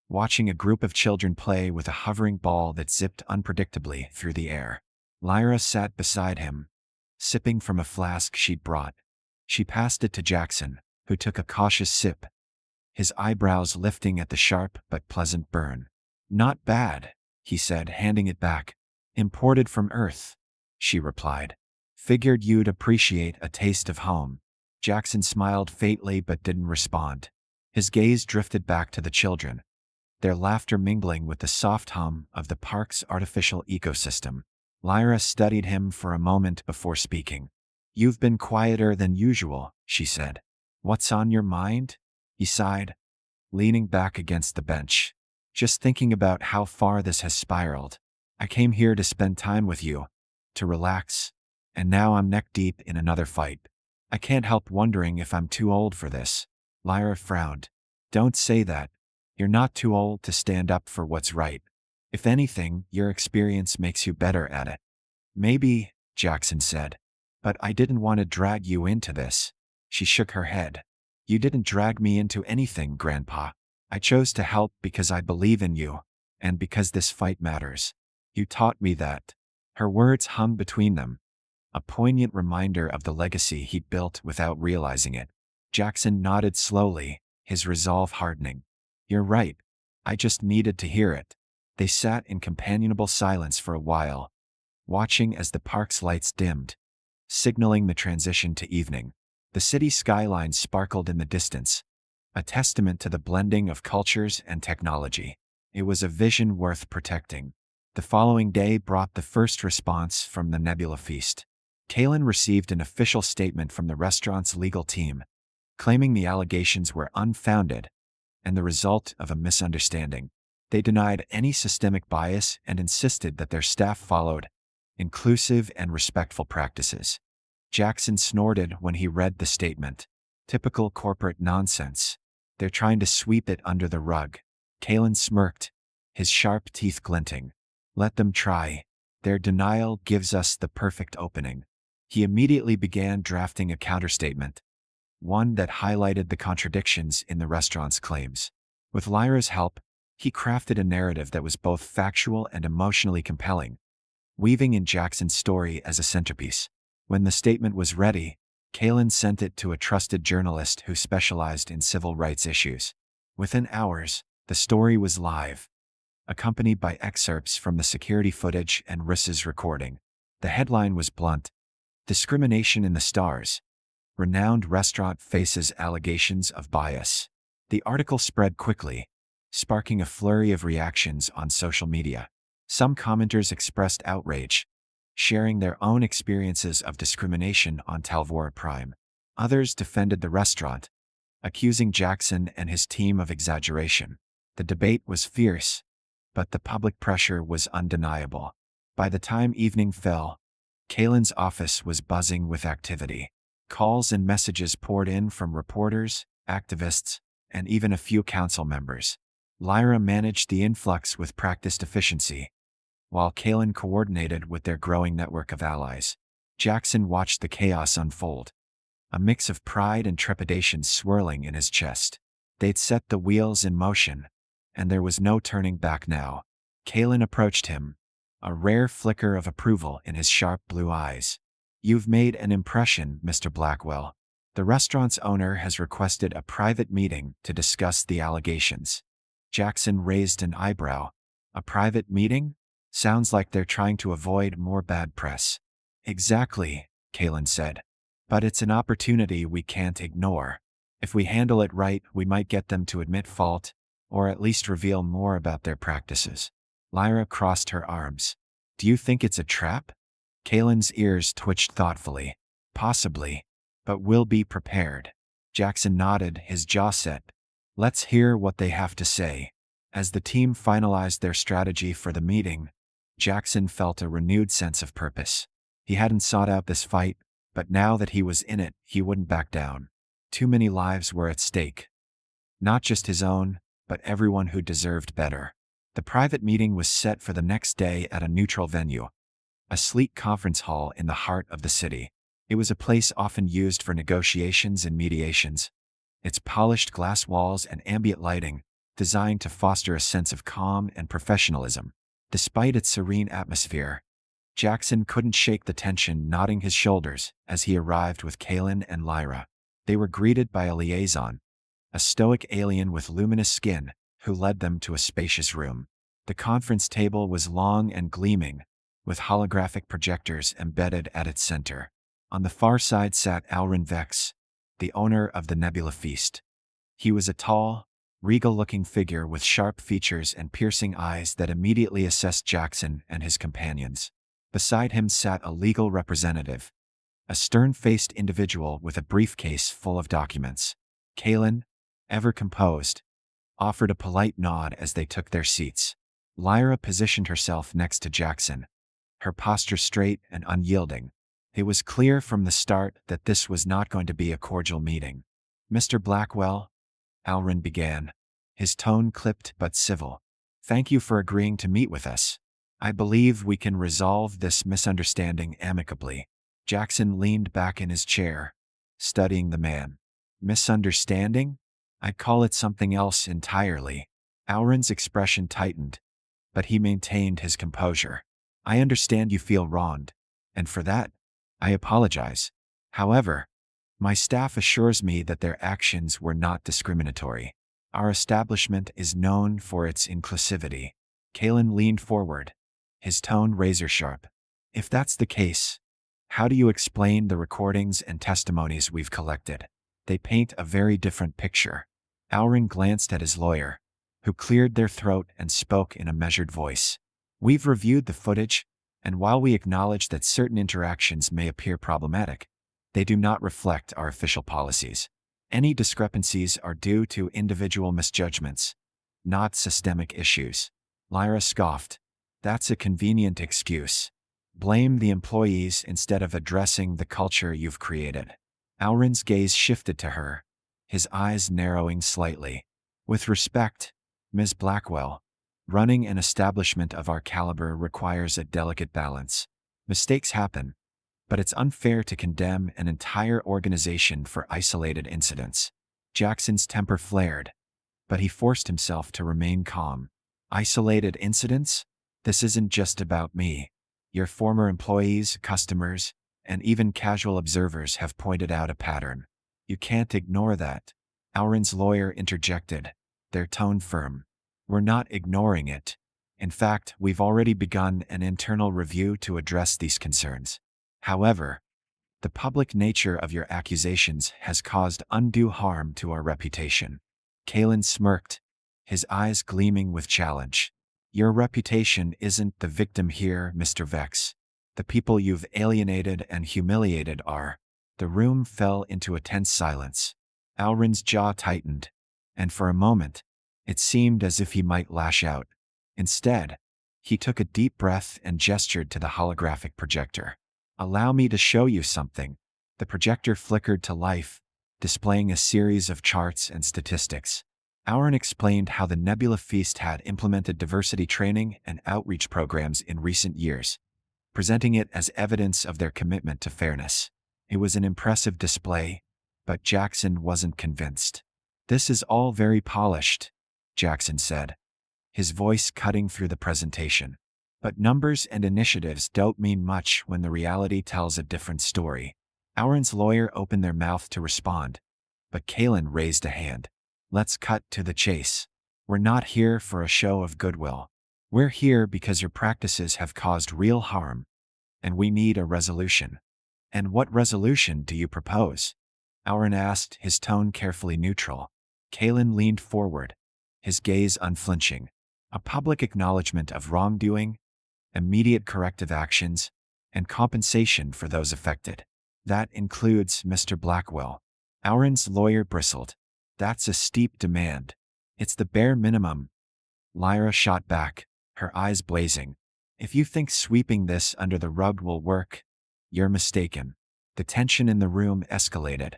watching a group of children play with a hovering ball that zipped unpredictably through the air. Lyra sat beside him, sipping from a flask she'd brought. She passed it to Jackson, who took a cautious sip, his eyebrows lifting at the sharp but pleasant burn. Not bad, he said, handing it back. Imported from Earth, she replied. Figured you'd appreciate a taste of home. Jackson smiled faintly but didn't respond. His gaze drifted back to the children, their laughter mingling with the soft hum of the park's artificial ecosystem. Lyra studied him for a moment before speaking. You've been quieter than usual, she said. What's on your mind? He sighed, leaning back against the bench. Just thinking about how far this has spiraled. I came here to spend time with you, to relax, and now I'm neck deep in another fight. I can't help wondering if I'm too old for this. Lyra frowned. Don't say that. You're not too old to stand up for what's right. If anything, your experience makes you better at it. Maybe, Jackson said. But I didn't want to drag you into this. She shook her head. You didn't drag me into anything, Grandpa. I chose to help because I believe in you, and because this fight matters. You taught me that. Her words hung between them, a poignant reminder of the legacy he'd built without realizing it. Jackson nodded slowly, his resolve hardening. You're right. I just needed to hear it. They sat in companionable silence for a while, watching as the park's lights dimmed, signaling the transition to evening. The city skyline sparkled in the distance, a testament to the blending of cultures and technology. It was a vision worth protecting. The following day brought the first response from the Nebula Feast. Kalen received an official statement from the restaurant's legal team, claiming the allegations were unfounded and the result of a misunderstanding. They denied any systemic bias and insisted that their staff followed inclusive and respectful practices. Jackson snorted when he read the statement. Typical corporate nonsense. They're trying to sweep it under the rug. Kalen smirked, his sharp teeth glinting. Let them try. Their denial gives us the perfect opening. He immediately began drafting a counterstatement, one that highlighted the contradictions in the restaurant's claims. With Lyra's help, he crafted a narrative that was both factual and emotionally compelling, weaving in Jackson's story as a centerpiece. When the statement was ready, Kalen sent it to a trusted journalist who specialized in civil rights issues. Within hours, the story was live, accompanied by excerpts from the security footage and Rissa's recording. The headline was blunt: Discrimination in the Stars. Renowned restaurant faces allegations of bias. The article spread quickly, sparking a flurry of reactions on social media. Some commenters expressed outrage, sharing their own experiences of discrimination on Talvora Prime. Others defended the restaurant, accusing Jackson and his team of exaggeration. The debate was fierce, but the public pressure was undeniable. By the time evening fell, Kalen's office was buzzing with activity. Calls and messages poured in from reporters, activists, and even a few council members. Lyra managed the influx with practiced efficiency, while Kalen coordinated with their growing network of allies. Jackson watched the chaos unfold, a mix of pride and trepidation swirling in his chest. They'd set the wheels in motion, and there was no turning back now. Kalen approached him, a rare flicker of approval in his sharp blue eyes. You've made an impression, Mr. Blackwell. The restaurant's owner has requested a private meeting to discuss the allegations. Jackson raised an eyebrow. A private meeting? Sounds like they're trying to avoid more bad press. Exactly, Kalen said. But it's an opportunity we can't ignore. If we handle it right, we might get them to admit fault, or at least reveal more about their practices. Lyra crossed her arms. Do you think it's a trap? Kalen's ears twitched thoughtfully. Possibly, but we'll be prepared. Jackson nodded, his jaw set. Let's hear what they have to say. As the team finalized their strategy for the meeting, Jackson felt a renewed sense of purpose. He hadn't sought out this fight, but now that he was in it, he wouldn't back down. Too many lives were at stake. Not just his own, but everyone who deserved better. The private meeting was set for the next day at a neutral venue, a sleek conference hall in the heart of the city. It was a place often used for negotiations and mediations, its polished glass walls and ambient lighting designed to foster a sense of calm and professionalism. Despite its serene atmosphere, Jackson couldn't shake the tension knotting his shoulders as he arrived with Kalen and Lyra. They were greeted by a liaison, a stoic alien with luminous skin, who led them to a spacious room. The conference table was long and gleaming, with holographic projectors embedded at its center. On the far side sat Alrin Vex, the owner of the Nebula Feast. He was a tall, regal-looking figure with sharp features and piercing eyes that immediately assessed Jackson and his companions. Beside him sat a legal representative, a stern-faced individual with a briefcase full of documents. Kalen, ever composed, offered a polite nod as they took their seats. Lyra positioned herself next to Jackson, her posture straight and unyielding. It was clear from the start that this was not going to be a cordial meeting. "Mr. Blackwell," Alrin began, his tone clipped but civil. "Thank you for agreeing to meet with us. I believe we can resolve this misunderstanding amicably." Jackson leaned back in his chair, studying the man. "Misunderstanding? I'd call it something else entirely." Alrin's expression tightened, but he maintained his composure. "I understand you feel wronged, and for that, I apologize. However, my staff assures me that their actions were not discriminatory. Our establishment is known for its inclusivity." Kalen leaned forward, his tone razor-sharp. "If that's the case, how do you explain the recordings and testimonies we've collected? They paint a very different picture." Alrin glanced at his lawyer, who cleared their throat and spoke in a measured voice. "We've reviewed the footage, and while we acknowledge that certain interactions may appear problematic, they do not reflect our official policies. Any discrepancies are due to individual misjudgments, not systemic issues." Lyra scoffed. "That's a convenient excuse. Blame the employees instead of addressing the culture you've created." Alrin's gaze shifted to her, his eyes narrowing slightly. "With respect, Ms. Blackwell, running an establishment of our caliber requires a delicate balance. Mistakes happen, but it's unfair to condemn an entire organization for isolated incidents." Jackson's temper flared, but he forced himself to remain calm. "Isolated incidents? This isn't just about me. Your former employees, customers, and even casual observers have pointed out a pattern. You can't ignore that." Alrin's lawyer interjected, their tone firm. "We're not ignoring it. In fact, we've already begun an internal review to address these concerns. However, the public nature of your accusations has caused undue harm to our reputation." Kalen smirked, his eyes gleaming with challenge. "Your reputation isn't the victim here, Mr. Vex. The people you've alienated and humiliated are." The room fell into a tense silence. Alrin's jaw tightened, and for a moment, it seemed as if he might lash out. Instead, he took a deep breath and gestured to the holographic projector. "Allow me to show you something." The projector flickered to life, displaying a series of charts and statistics. Alrin explained how the Nebula Feast had implemented diversity training and outreach programs in recent years, presenting it as evidence of their commitment to fairness. It was an impressive display, but Jackson wasn't convinced. "This is all very polished," Jackson said, his voice cutting through the presentation. "But numbers and initiatives don't mean much when the reality tells a different story." Alrin's lawyer opened their mouth to respond, but Kalen raised a hand. "Let's cut to the chase. We're not here for a show of goodwill. We're here because your practices have caused real harm, and we need a resolution." "And what resolution do you propose?" Alrin asked, his tone carefully neutral. Kalen leaned forward, his gaze unflinching. "A public acknowledgement of wrongdoing, immediate corrective actions, and compensation for those affected. That includes Mr. Blackwell." Alrin's lawyer bristled. "That's a steep demand." "It's the bare minimum." Lyra shot back, her eyes blazing. "If you think sweeping this under the rug will work, you're mistaken." The tension in the room escalated,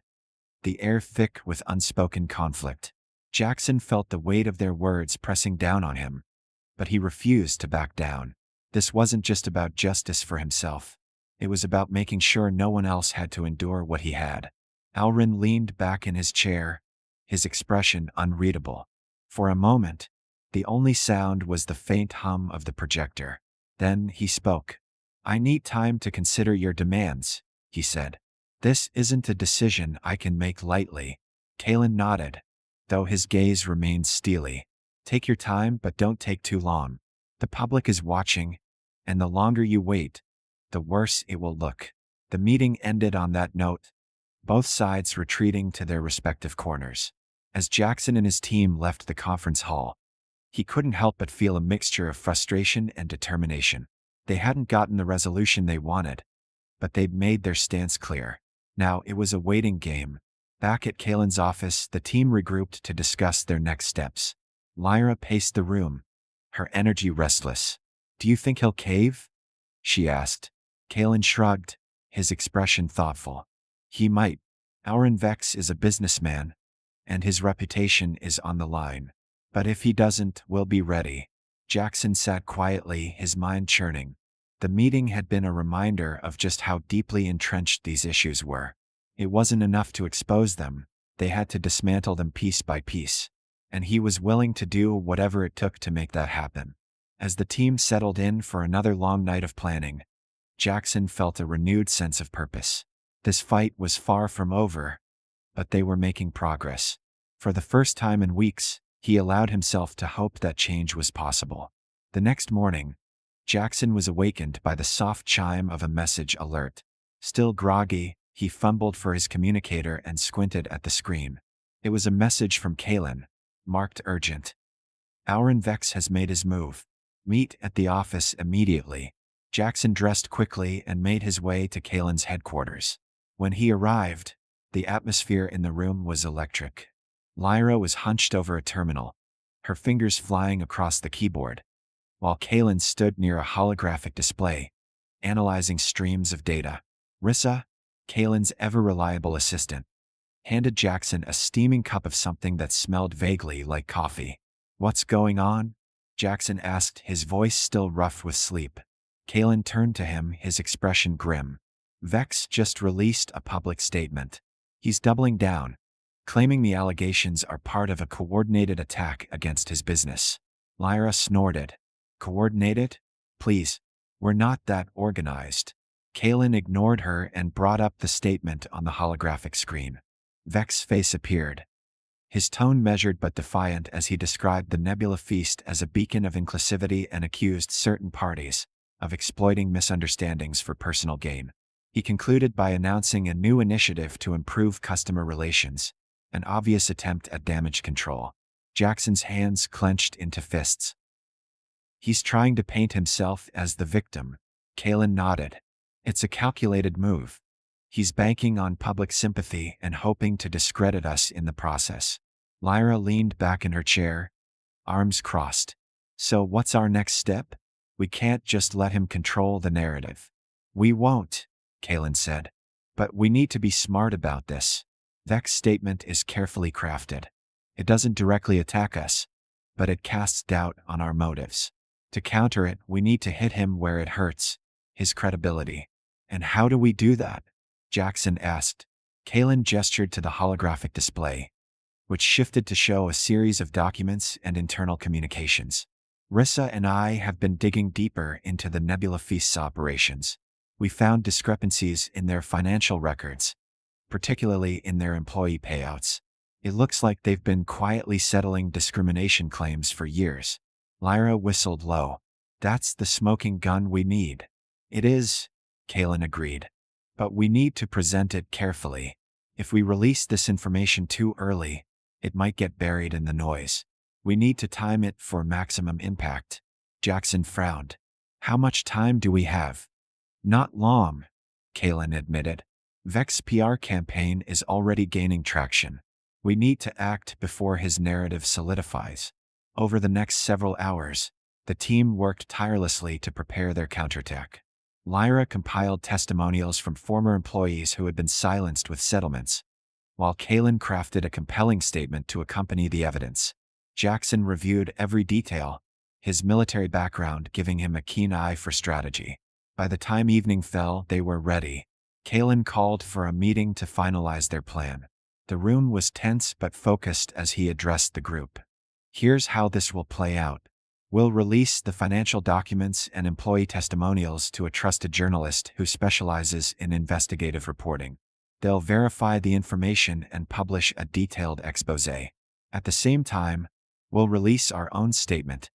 the air thick with unspoken conflict. Jackson felt the weight of their words pressing down on him, but he refused to back down. This wasn't just about justice for himself. It was about making sure no one else had to endure what he had. Alrin leaned back in his chair, his expression unreadable. For a moment, the only sound was the faint hum of the projector. Then he spoke. "I need time to consider your demands," he said. "This isn't a decision I can make lightly." Kalen nodded, though his gaze remained steely. "Take your time, but don't take too long." The public is watching, and the longer you wait, the worse it will look. The meeting ended on that note, both sides retreating to their respective corners. As Jackson and his team left the conference hall, he couldn't help but feel a mixture of frustration and determination. They hadn't gotten the resolution they wanted, but they'd made their stance clear. Now it was a waiting game. Back at Kalen's office, the team regrouped to discuss their next steps. Lyra paced the room, her energy restless. "Do you think he'll cave?" she asked. Kalen shrugged, his expression thoughtful. "He might. Auron Vex is a businessman, and his reputation is on the line. But if he doesn't, we'll be ready." Jackson sat quietly, his mind churning. The meeting had been a reminder of just how deeply entrenched these issues were. It wasn't enough to expose them, they had to dismantle them piece by piece. And he was willing to do whatever it took to make that happen. As the team settled in for another long night of planning, Jackson felt a renewed sense of purpose. This fight was far from over, but they were making progress. For the first time in weeks, he allowed himself to hope that change was possible. The next morning, Jackson was awakened by the soft chime of a message alert. Still groggy, he fumbled for his communicator and squinted at the screen. It was a message from Kalen, marked urgent. "Auron Vex has made his move. Meet at the office immediately." Jackson dressed quickly and made his way to Kalen's headquarters. When he arrived, the atmosphere in the room was electric. Lyra was hunched over a terminal, her fingers flying across the keyboard, while Kalen stood near a holographic display, analyzing streams of data. Rissa, Kalen's ever-reliable assistant, handed Jackson a steaming cup of something that smelled vaguely like coffee. "What's going on?" Jackson asked, his voice still rough with sleep. Kalen turned to him, his expression grim. "Vex just released a public statement. He's doubling down, claiming the allegations are part of a coordinated attack against his business." Lyra snorted. "Coordinated? Please, we're not that organized." Kalen ignored her and brought up the statement on the holographic screen. Vex's face appeared, his tone measured but defiant as he described the Nebula Feast as a beacon of inclusivity and accused certain parties of exploiting misunderstandings for personal gain. He concluded by announcing a new initiative to improve customer relations, an obvious attempt at damage control. Jackson's hands clenched into fists. "He's trying to paint himself as the victim." Kalen nodded. "It's a calculated move. He's banking on public sympathy and hoping to discredit us in the process." Lyra leaned back in her chair, arms crossed. "So what's our next step? We can't just let him control the narrative." "We won't," Kalen said. "But we need to be smart about this." Vex's statement is carefully crafted. It doesn't directly attack us, but it casts doubt on our motives. To counter it, we need to hit him where it hurts, his credibility. "And how do we do that?" Jackson asked. Kalen gestured to the holographic display, which shifted to show a series of documents and internal communications. "Rissa and I have been digging deeper into the Nebula Feast's operations. We found discrepancies in their financial records, particularly in their employee payouts. It looks like they've been quietly settling discrimination claims for years." Lyra whistled low. "That's the smoking gun we need." "It is," Kalen agreed. "But we need to present it carefully. If we release this information too early, it might get buried in the noise. We need to time it for maximum impact." Jackson frowned. "How much time do we have?" "Not long," Kalen admitted. "Vex's PR campaign is already gaining traction. We need to act before his narrative solidifies." Over the next several hours, the team worked tirelessly to prepare their counterattack. Lyra compiled testimonials from former employees who had been silenced with settlements, while Kalen crafted a compelling statement to accompany the evidence. Jackson reviewed every detail, his military background giving him a keen eye for strategy. By the time evening fell, they were ready. Kalen called for a meeting to finalize their plan. The room was tense but focused as he addressed the group. "Here's how this will play out. We'll release the financial documents and employee testimonials to a trusted journalist who specializes in investigative reporting. They'll verify the information and publish a detailed exposé. At the same time, we'll release our own statement,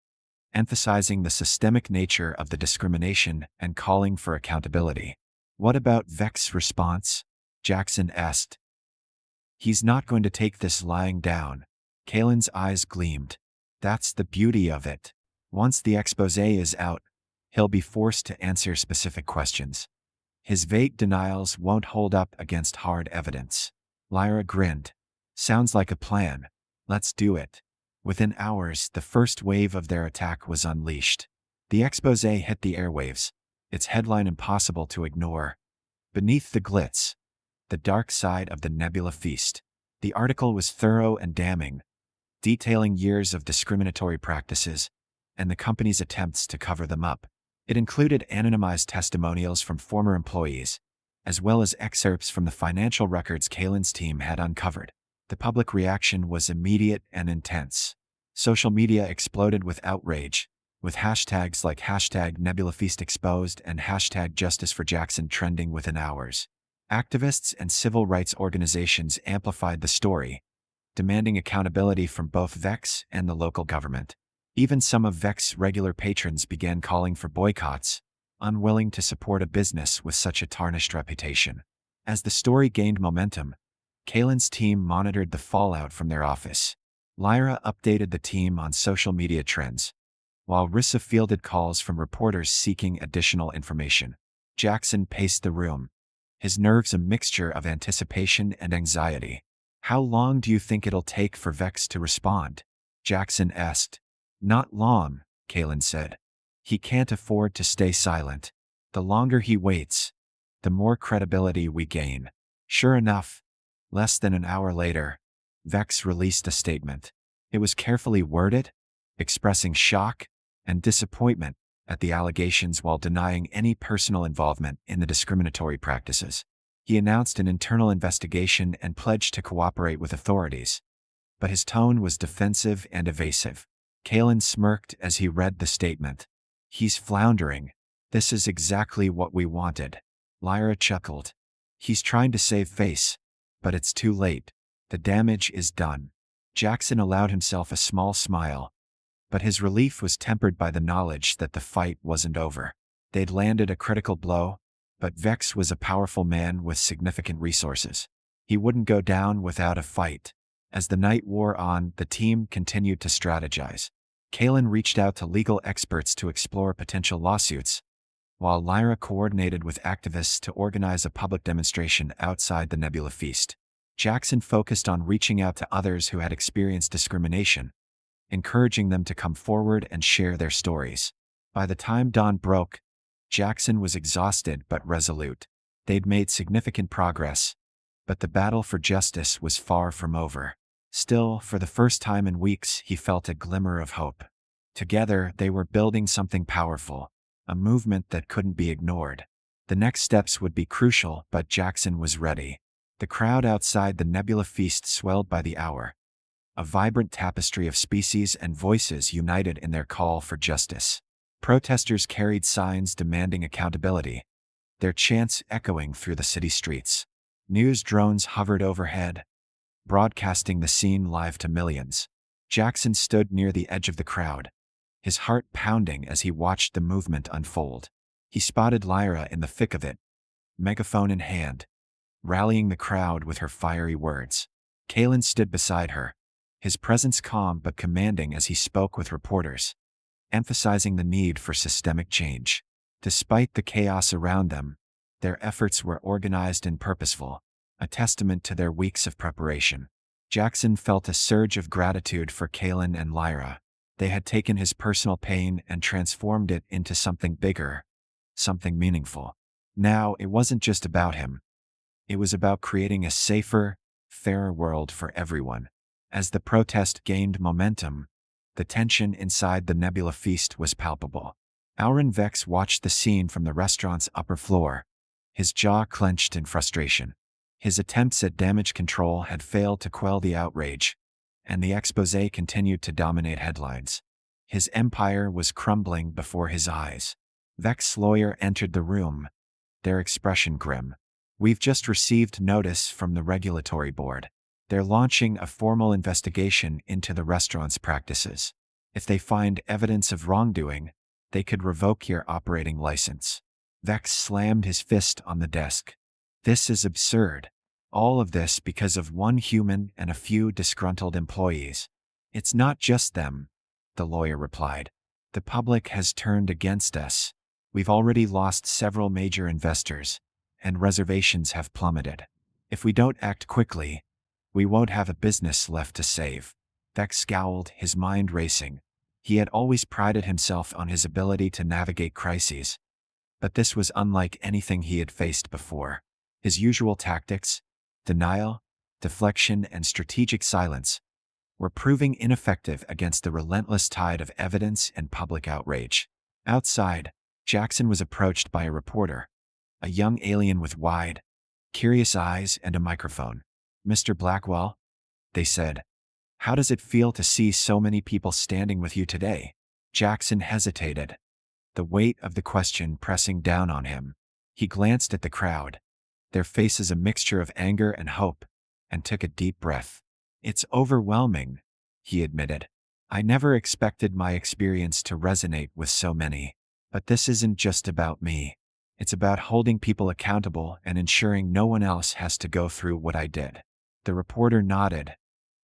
emphasizing the systemic nature of the discrimination and calling for accountability. "What about Vex's response?" Jackson asked. "He's not going to take this lying down." Kalen's eyes gleamed. "That's the beauty of it. Once the exposé is out, he'll be forced to answer specific questions. His vague denials won't hold up against hard evidence." Lyra grinned. "Sounds like a plan. Let's do it." Within hours, the first wave of their attack was unleashed. The exposé hit the airwaves, its headline impossible to ignore. "Beneath the Glitz: The Dark Side of the Nebula Feast." The article was thorough and damning, detailing years of discriminatory practices and the company's attempts to cover them up. It included anonymized testimonials from former employees, as well as excerpts from the financial records Kalen's team had uncovered. The public reaction was immediate and intense. Social media exploded with outrage, with hashtags like #NebulaFeastExposed and #JusticeForJackson trending within hours. Activists and civil rights organizations amplified the story, demanding accountability from both Vex and the local government. Even some of Vex's regular patrons began calling for boycotts, unwilling to support a business with such a tarnished reputation. As the story gained momentum, Kalen's team monitored the fallout from their office. Lyra updated the team on social media trends, while Rissa fielded calls from reporters seeking additional information. Jackson paced the room, his nerves a mixture of anticipation and anxiety. "How long do you think it'll take for Vex to respond?" Jackson asked. "Not long," Kalen said. "He can't afford to stay silent. The longer he waits, the more credibility we gain." Sure enough, less than an hour later, Vex released a statement. It was carefully worded, expressing shock and disappointment at the allegations while denying any personal involvement in the discriminatory practices. He announced an internal investigation and pledged to cooperate with authorities, but his tone was defensive and evasive. Kalen smirked as he read the statement. "He's floundering. This is exactly what we wanted." Lyra chuckled. "He's trying to save face, but it's too late. The damage is done." Jackson allowed himself a small smile, but his relief was tempered by the knowledge that the fight wasn't over. They'd landed a critical blow, but Vex was a powerful man with significant resources. He wouldn't go down without a fight. As the night wore on, the team continued to strategize. Kalen reached out to legal experts to explore potential lawsuits, while Lyra coordinated with activists to organize a public demonstration outside the Nebula Feast. Jackson focused on reaching out to others who had experienced discrimination, encouraging them to come forward and share their stories. By the time dawn broke, Jackson was exhausted but resolute. They'd made significant progress, but the battle for justice was far from over. Still, for the first time in weeks, he felt a glimmer of hope. Together, they were building something powerful, a movement that couldn't be ignored. The next steps would be crucial, but Jackson was ready. The crowd outside the Nebula Feast swelled by the hour, a vibrant tapestry of species and voices united in their call for justice. Protesters carried signs demanding accountability, their chants echoing through the city streets. News drones hovered overhead, broadcasting the scene live to millions. Jackson stood near the edge of the crowd, his heart pounding as he watched the movement unfold. He spotted Lyra in the thick of it, megaphone in hand, rallying the crowd with her fiery words. Kalen stood beside her, his presence calm but commanding as he spoke with reporters, emphasizing the need for systemic change. Despite the chaos around them, their efforts were organized and purposeful, a testament to their weeks of preparation. Jackson felt a surge of gratitude for Kalen and Lyra. They had taken his personal pain and transformed it into something bigger, something meaningful. Now, it wasn't just about him. It was about creating a safer, fairer world for everyone. As the protest gained momentum, the tension inside the Nebula Feast was palpable. Auron Vex watched the scene from the restaurant's upper floor, his jaw clenched in frustration. His attempts at damage control had failed to quell the outrage, and the exposé continued to dominate headlines. His empire was crumbling before his eyes. Vex's lawyer entered the room, their expression grim. "We've just received notice from the regulatory board. They're launching a formal investigation into the restaurant's practices." If they find evidence of wrongdoing, they could revoke your operating license. Vex slammed his fist on the desk. This is absurd. All of this because of one human and a few disgruntled employees. It's not just them, the lawyer replied. The public has turned against us. We've already lost several major investors, and reservations have plummeted. If we don't act quickly, we won't have a business left to save. Vex scowled, his mind racing. He had always prided himself on his ability to navigate crises, but this was unlike anything he had faced before. His usual tactics, denial, deflection, and strategic silence, were proving ineffective against the relentless tide of evidence and public outrage. Outside, Jackson was approached by a reporter, a young alien with wide, curious eyes and a microphone. "Mr. Blackwell," they said, "how does it feel to see so many people standing with you today?" Jackson hesitated, the weight of the question pressing down on him. He glanced at the crowd, their faces a mixture of anger and hope, and took a deep breath. "It's overwhelming," he admitted. "I never expected my experience to resonate with so many. But this isn't just about me. It's about holding people accountable and ensuring no one else has to go through what I did." The reporter nodded,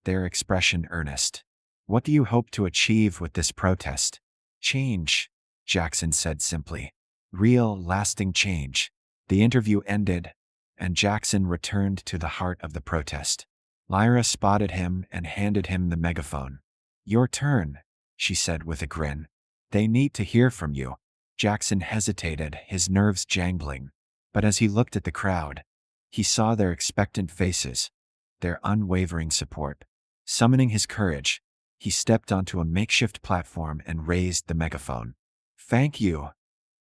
their expression earnest. "What do you hope to achieve with this protest?" "Change," Jackson said simply. "Real, lasting change." The interview ended, and Jackson returned to the heart of the protest. Lyra spotted him and handed him the megaphone. "Your turn," she said with a grin. "They need to hear from you." Jackson hesitated, his nerves jangling. But as he looked at the crowd, he saw their expectant faces, their unwavering support. Summoning his courage, he stepped onto a makeshift platform and raised the megaphone. "Thank you,"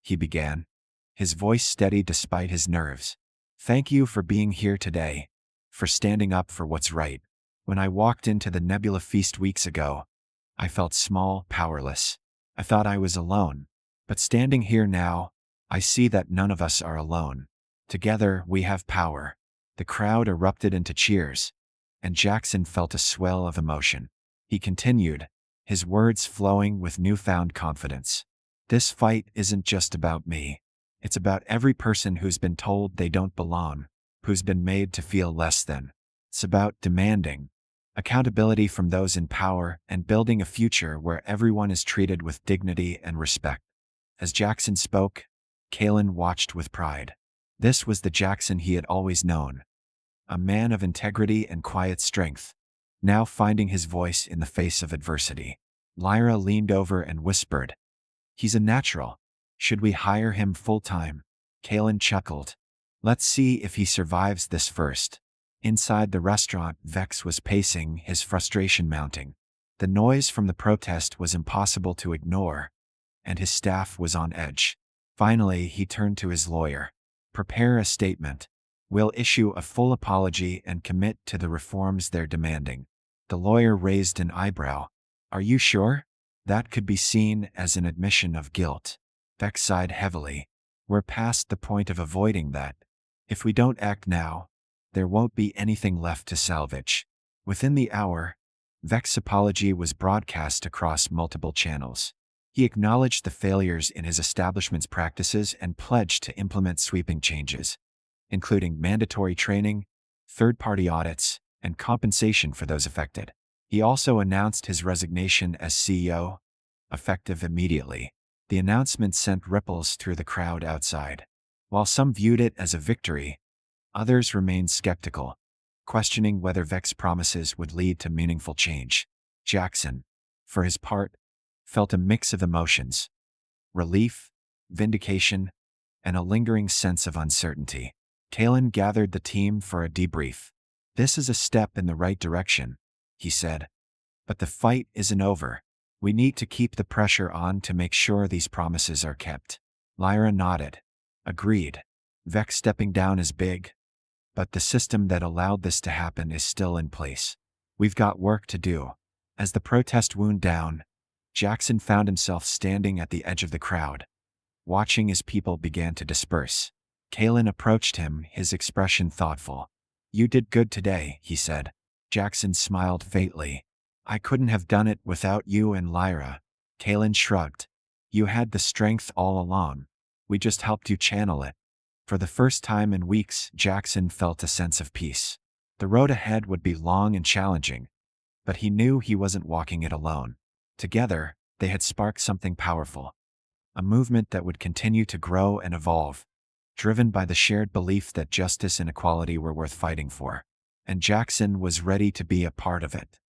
he began, his voice steady despite his nerves. "Thank you for being here today, for standing up for what's right. When I walked into the Nebula Feast weeks ago, I felt small, powerless. I thought I was alone. But standing here now, I see that none of us are alone. Together, we have power." The crowd erupted into cheers, and Jackson felt a swell of emotion. He continued, his words flowing with newfound confidence. "This fight isn't just about me. It's about every person who's been told they don't belong, who's been made to feel less than. It's about demanding accountability from those in power and building a future where everyone is treated with dignity and respect." As Jackson spoke, Kalen watched with pride. This was the Jackson he had always known, a man of integrity and quiet strength, now finding his voice in the face of adversity. Lyra leaned over and whispered, "He's a natural. Should we hire him full-time?" Kalen chuckled. "Let's see if he survives this first." Inside the restaurant, Vex was pacing, his frustration mounting. The noise from the protest was impossible to ignore, and his staff was on edge. Finally, he turned to his lawyer. "Prepare a statement. We'll issue a full apology and commit to the reforms they're demanding." The lawyer raised an eyebrow. "Are you sure? That could be seen as an admission of guilt." Vex sighed heavily. "We're past the point of avoiding that. If we don't act now, there won't be anything left to salvage." Within the hour, Vex's apology was broadcast across multiple channels. He acknowledged the failures in his establishment's practices and pledged to implement sweeping changes, including mandatory training, third-party audits, and compensation for those affected. He also announced his resignation as CEO, effective immediately. The announcement sent ripples through the crowd outside. While some viewed it as a victory, others remained skeptical, questioning whether Vex's promises would lead to meaningful change. Jackson, for his part, felt a mix of emotions: relief, vindication, and a lingering sense of uncertainty. Kalen gathered the team for a debrief. "This is a step in the right direction," he said. "But the fight isn't over. We need to keep the pressure on to make sure these promises are kept." Lyra nodded. "Agreed. Vex stepping down is big, but the system that allowed this to happen is still in place. We've got work to do." As the protest wound down, Jackson found himself standing at the edge of the crowd, watching as people began to disperse. Kalen approached him, his expression thoughtful. "You did good today," he said. Jackson smiled faintly. I couldn't have done it without you and Lyra. Kalen shrugged. You had the strength all along. We just helped you channel it. For the first time in weeks, Jackson felt a sense of peace. The road ahead would be long and challenging, but he knew he wasn't walking it alone. Together, they had sparked something powerful. A movement that would continue to grow and evolve, driven by the shared belief that justice and equality were worth fighting for. And Jackson was ready to be a part of it.